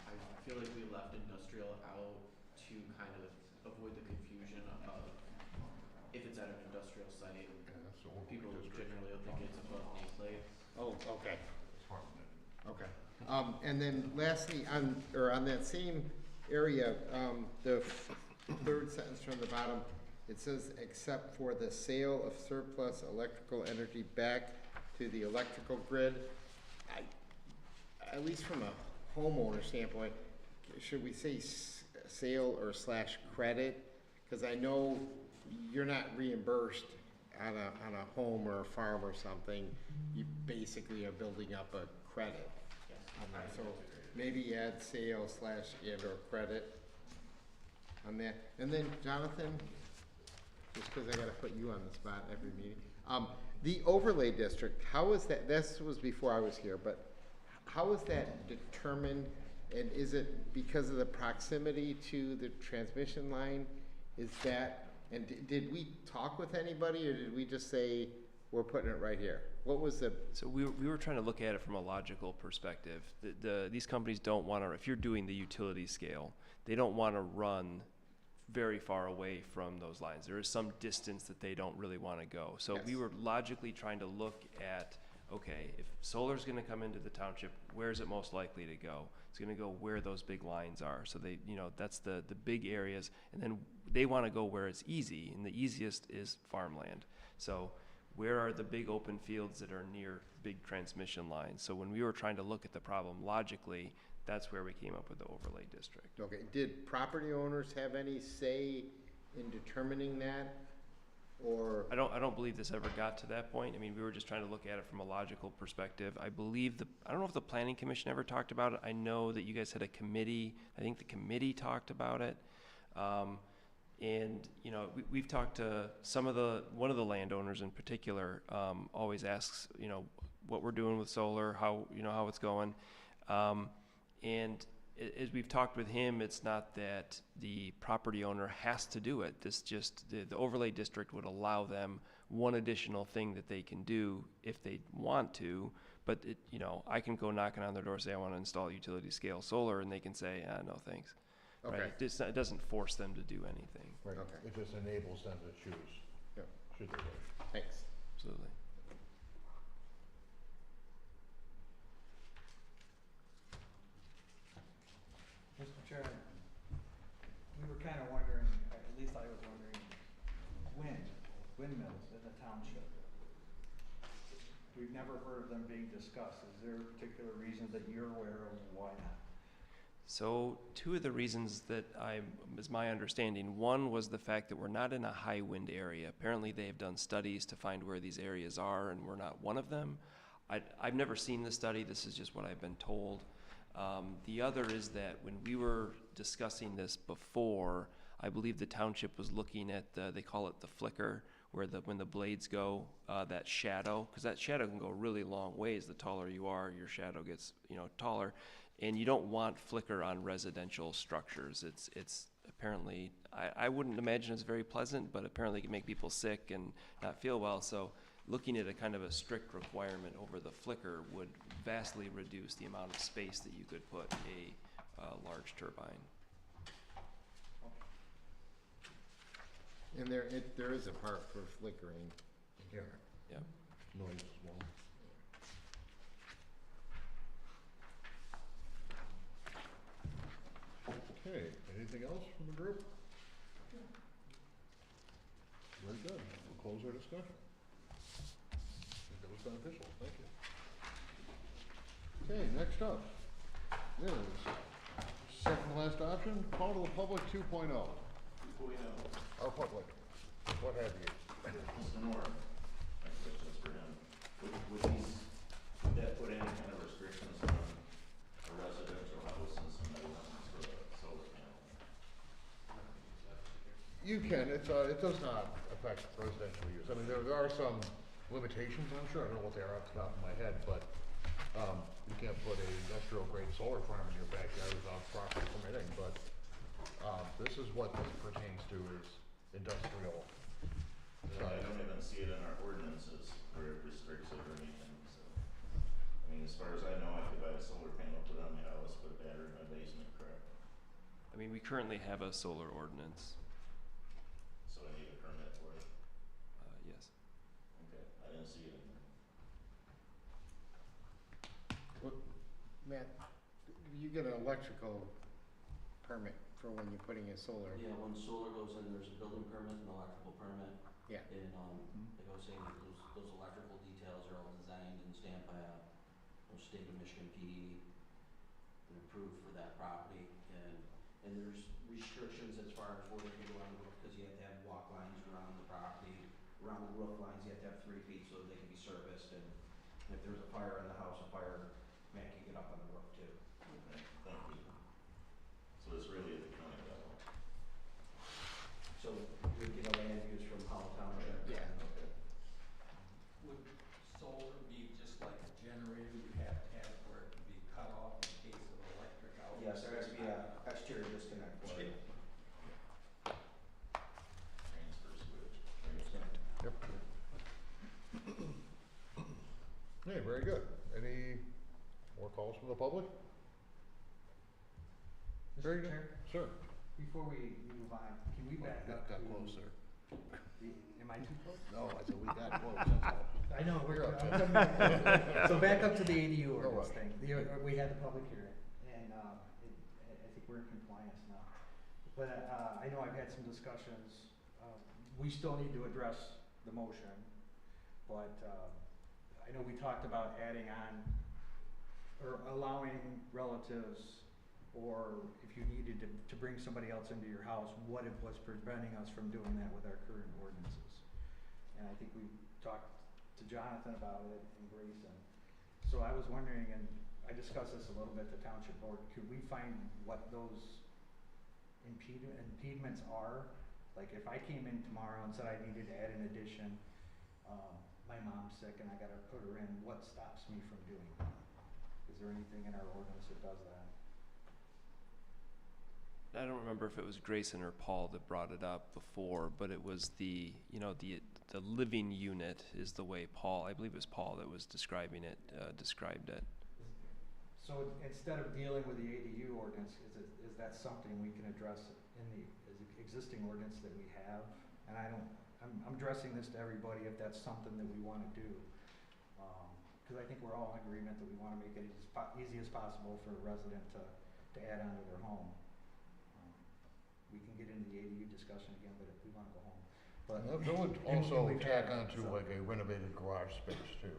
I feel like we left industrial out to kind of avoid the confusion of if it's at an industrial site, Yeah, that's the overlay people district. generally will think it's above nameplate. Oh, okay, It's farmland. okay. And then lastly, on that same area, the third sentence from the bottom, it says, except for the sale of surplus electrical energy back to the electrical grid. At least from a homeowner standpoint, should we say sale or slash credit? Cause I know you're not reimbursed on a home or a farm or something. You basically are building up a credit. Yes. On that, so maybe add sale slash and or credit on that. And then Jonathan, just because I gotta put you on the spot every meeting. The overlay district, how is that, this was before I was here, but how is that determined? And is it because of the proximity to the transmission line? Is that, and did we talk with anybody, or did we just say, we're putting it right here? What was the, So we were trying to look at it from a logical perspective. These companies don't want to, if you're doing the utility scale, they don't want to run very far away from those lines. There is some distance that they don't really want to go. So Yes. we were logically trying to look at, okay, if solar's going to come into the township, where's it most likely to go? It's going to go where those big lines are. So they, that's the big areas. And then they want to go where it's easy, and the easiest is farmland. So where are the big open fields that are near big transmission lines? So when we were trying to look at the problem logically, that's where we came up with the overlay district. okay, did property owners have any say in determining that? Or, I don't believe this ever got to that point. I mean, we were just trying to look at it from a logical perspective. I believe I don't know if the planning commission ever talked about it. I know that you guys had a committee. I think the committee talked about it. And we've talked to one of the landowners in particular, always asks, what we're doing with solar, how it's going. And as we've talked with him, it's not that the property owner has to do it. This just, the overlay district would allow them one additional thing that they can do if they want to. But I can go knocking on their door, say I want to install utility scale solar, and they can say, no thanks. okay, Right? It doesn't force them to do anything. Right, Okay. it just enables them to choose. Yeah. Should they wish. thanks. Absolutely. Mr. Chairman, we were kind of wondering, at least I was wondering, windmills in the township. We've never heard of them being discussed. Is there a particular reason that you're aware of why not? So two of the reasons that is my understanding. One was the fact that we're not in a high wind area. Apparently they have done studies to find where these areas are, and we're not one of them. I've never seen the study. This is just what I've been told. The other is that when we were discussing this before, I believe the township was looking at they call it the flicker, where when the blades go, that shadow, because that shadow can go really long ways. The taller you are, your shadow gets taller, and you don't want flicker on residential structures. It's apparently, I wouldn't imagine it's very pleasant, but apparently it can make people sick and not feel well. So looking at a kind of a strict requirement over the flicker would vastly reduce the amount of space that you could put a large turbine. And there is a part for flickering here. Yeah. Noise as well. Okay, anything else from the group? Very good, we'll close our discussion. I think that was beneficial, thank you. Okay, next up is second last option, call to the public 2.0. Our public, what have you? Mr. Moore, my question's for him. Would that put any kind of restrictions on a residential house and somebody wants to put a solar panel? You can, it does not affect residential use. I mean, there are some limitations, I'm sure, I don't know what they are off the top of my head, but, you can't put a industrial grade solar farm in your backyard without proper permitting, but, this is what this pertains to is industrial. I don't even see it in our ordinances where it restricts it or anything, so. I mean, as far as I know, I could buy a solar panel, put it on my house, put a battery in my basement, correct? I mean, we currently have a solar ordinance. So I need a permit for it. Matt, you get an electrical permit for when you're putting in solar. Yeah, when solar goes in, there's a building permit and electrical permit. Yeah. And, like I was saying, those electrical details are all designed and stamped by state of Michigan PD and approved for that property. And there's restrictions as far as where they can go on the roof, because you have to have walk lines around the property, around the roof lines, you have to have 3 feet so that they can be serviced. And if there's a fire in the house, a fireman can get up on the roof too. Okay, thank you. So it's really at the county level? So we get a land use from Howell Township. Yeah. Okay. Would solar be just like a generator, you have to have where it can be cut off in case of electric outage? Yes, there has to be a exterior disconnect for it. Transfer switch. Yep. Okay, very good. Any more calls from the public? Very good. Sir. Before we move on, can we back up Got to closer. Am I too close? No, I said we got close, that's all. I know, You're up, I'm Tim. coming- so back up to the ADU No ordinance rush. thing. We had the public hearing, and I think we're in compliance now. But I know I've had some discussions. We still need to address the motion, but I know we talked about adding on or allowing relatives, or if you needed to bring somebody else into your house, what it was preventing us from doing that with our current ordinances. And I think we talked to Jonathan about it and Grayson. So I was wondering, and I discussed this a little bit at the township board, could we find what those impediments are? Like if I came in tomorrow and said I needed to add an addition, my mom's sick and I gotta put her in, what stops me from doing that? Is there anything in our ordinance that does that? I don't remember if it was Grayson or Paul that brought it up before, but it was the living unit is the way I believe it was Paul that was described it. So instead of dealing with the ADU ordinance, is that something we can address in the existing ordinance that we have? And I'm addressing this to everybody if that's something that we wanna do. Cause I think we're all in agreement that we wanna make it easy as possible for a resident to add on to their home. We can get into the ADU discussion again, but if we wanna go home. But That would and also we've tack had, onto so- like a renovated garage space too,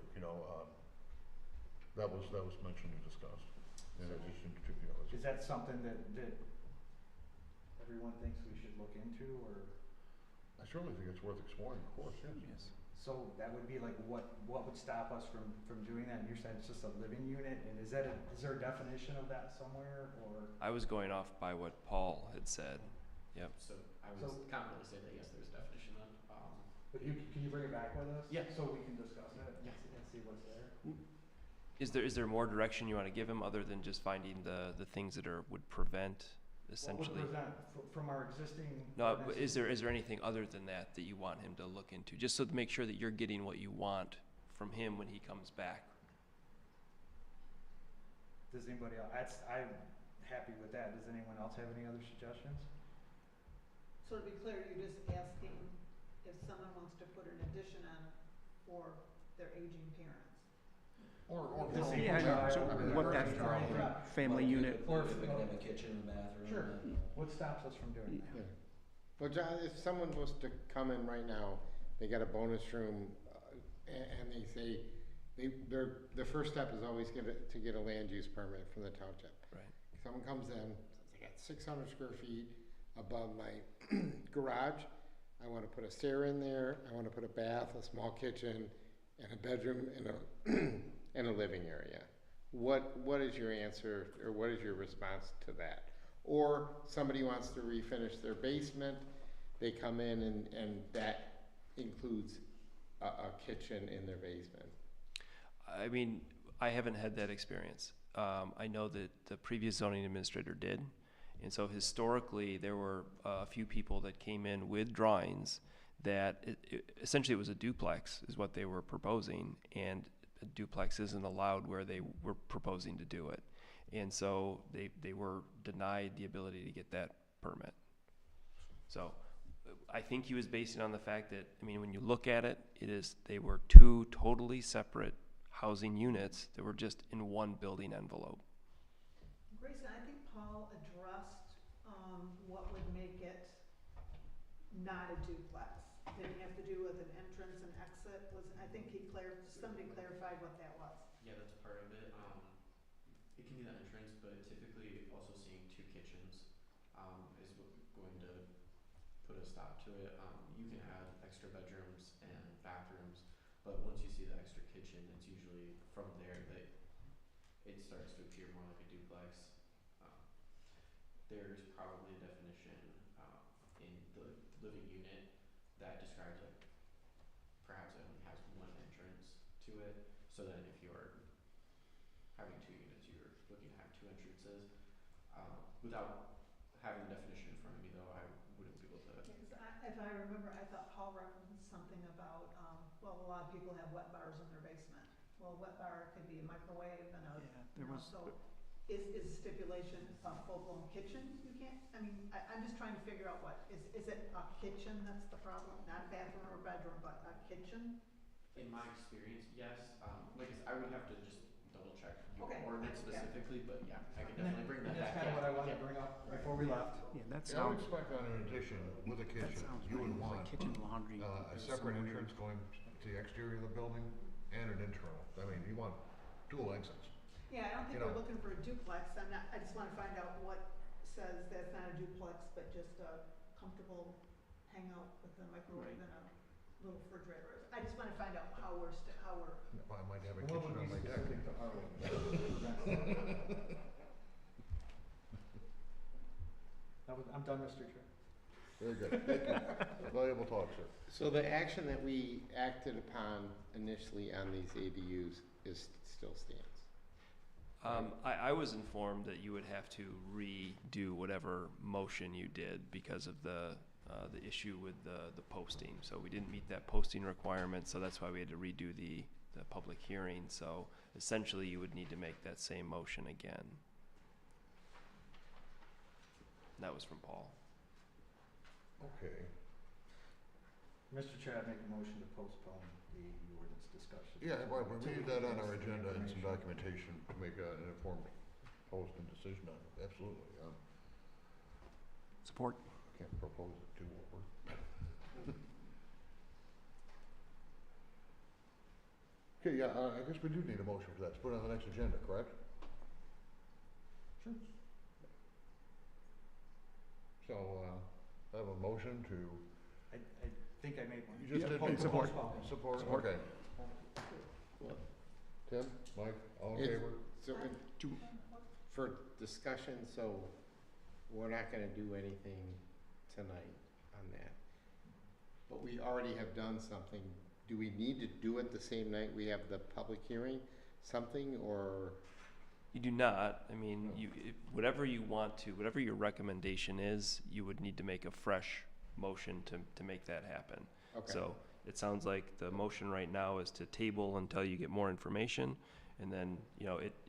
that was mentioned and discussed. In addition to, Is that something that everyone thinks we should look into, or? I certainly think it's worth exploring, of course, yes. So that would be like, what would stop us from doing that? And you're saying it's just a living unit, and is there a definition of that somewhere, or? I was going off by what Paul had said. Yep. So I was confident to say that yes, there's a definition then. But can you bring it back with us? Yeah. So we can discuss it Yeah. and see what's there? Is there more direction you want to give him other than just finding the things that would prevent essentially? What would prevent from our existing? No, but ordinances? is there anything other than that you want him to look into, just so to make sure that you're getting what you want from him when he comes back? Does anybody else, I'm happy with that. Does anyone else have any other suggestions? So to be clear, you're just asking if someone wants to put an addition on for their aging parents? Or The for- same Yeah, child, so or what or that or- family unit. Or If we could have a kitchen and bathroom. Sure. What stops us from doing that? Yeah. Well, John, if someone was to come in right now, they got a bonus room, and they say, the first step is always to get a land use permit from the township. Right. Someone comes in, says, I got 600 square feet above my garage, I wanna put a stair in there, I wanna put a bath, a small kitchen, and a bedroom, and a living area. What is your answer, or what is your response to that? Or somebody wants to refinish their basement, they come in and that includes a kitchen in their basement. I mean, I haven't had that experience. I know that the previous zoning administrator did. And so historically, there were a few people that came in with drawings that essentially it was a duplex is what they were proposing, and a duplex isn't allowed where they were proposing to do it. And so they were denied the ability to get that permit. So I think he was basing on the fact that, I mean, when you look at it, they were two totally separate housing units that were just in one building envelope. not a duplex? Did it have to do with an entrance and exit? I think somebody clarified what that was. Yeah, that's part of it. It can be the entrance, but typically also seeing two kitchens is going to put a stop to it. You can add extra bedrooms and bathrooms, but once you see the extra kitchen, it's usually from there that it starts to appear more like a duplex. There's probably a definition in the living unit that describes like perhaps it only has one entrance to it. So then if you're having two units, you're looking to have two entrances. Without having the definition in front of me though, I wouldn't be able to. If I remember, I thought Paul referenced something about, well, a lot of people have wet bars in their basement. Well, a wet bar could be a microwave and so is stipulation a full-blown kitchen? You can't, I'm just trying to figure out is it a kitchen that's the problem? Not a bathroom or a bedroom, but a kitchen? In my experience, yes. Like I said, I would have to just double check your Okay. ordinance specifically, but yeah, I could definitely bring that That's back. kind of what I wanted to bring up before we left. Yeah, that Yeah, I would sounds, expect on an addition with a kitchen, sounds you would right, want like kitchen, laundry. a there's separate some weird- entrance going to the exterior of the building and an internal. You want dual exits. Yeah, I don't think You we're know. looking for a duplex. I just wanna find out what says that's not a duplex, but just a comfortable hangout with a microwave and a little refrigerator. I just wanna find out how we're I might have a And what kitchen would on be my deck. specific to our ordinance? I'm done, Mr. Chair. Very good, thank you. Valuable talk, sir. So the action that we acted upon initially on these ADUs still stands? I was informed that you would have to redo whatever motion you did because of the issue with the posting. So we didn't meet that posting requirement, so that's why we had to redo the public hearing. So essentially, you would need to make that same motion again. That was from Paul. Okay, Mr. Chair, I make a motion to postpone the ordinance discussion. yeah, well, we need that on our agenda and some documentation to make an informed post and decision on it, absolutely. Support. Can't propose it too over. Okay, yeah, I guess we do need a motion for that, to put it on the next agenda, correct? Sure. So, I have a motion to, I think I made one. you just did Yeah, make support. Support, Support. okay. Tim, Mike, all in It's- favor? So, for discussion, so we're not gonna do anything tonight on that. But we already have done something. Do we need to do it the same night we have the public hearing, something, or? You do not. Whatever you want to, whatever your recommendation is, you would need to make a fresh motion to make that happen. Okay. So it sounds like the motion right now is to table until you get more information, and then,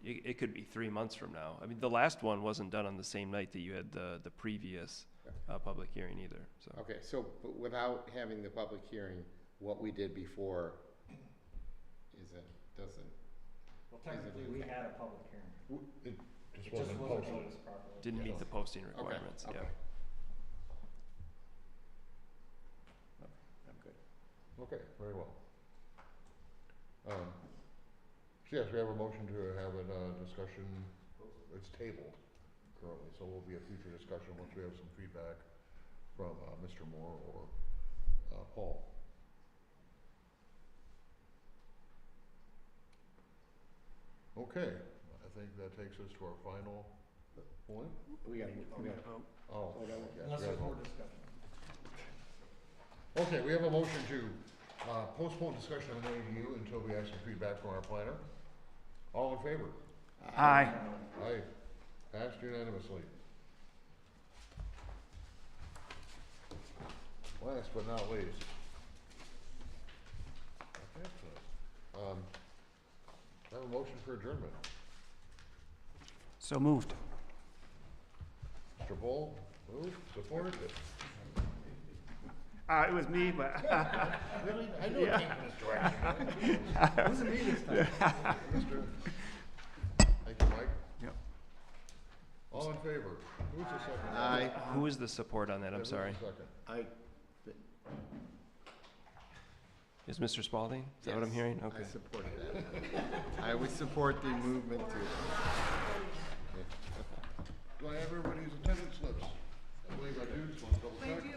it could be 3 months from now. The last one wasn't done on the same night that you had the previous public hearing either, so. Okay, so, but without having the public hearing, what we did before doesn't, Well, technically, we had a public hearing. It It just wasn't posted. noticed properly. Didn't meet Yes. the posting okay, requirements, yeah. okay. I'm good. Okay, very well. So yes, we have a motion to have a discussion, it's tabled currently, so will be a future discussion once we have some feedback from Mr. Moore or Paul. Okay, I think that takes us to our final point. We gotta vote. Oh, yes, Unless we there's have more a- discussion. Okay, we have a motion to postpone discussion on the ADU until we have some feedback from our planner. All in favor? Aye. Aye. Passed unanimously. Last but not least. Excellent. I have a motion for adjournment. So moved. Mr. Bull, move, support. It was me, but. Really? I knew it came from this direction. It wasn't me this time. Mr. Thank you, Mike. Yep. All in favor? Who's the second? Aye. Who is the support on that? Yeah, I'm who's sorry. the second? I, Is Mr. Spalding? Is that what I'm Yes, hearing? Okay. I support that. I always support the movement to. Do I have everybody's attendance slips? I believe I do, just want to double check.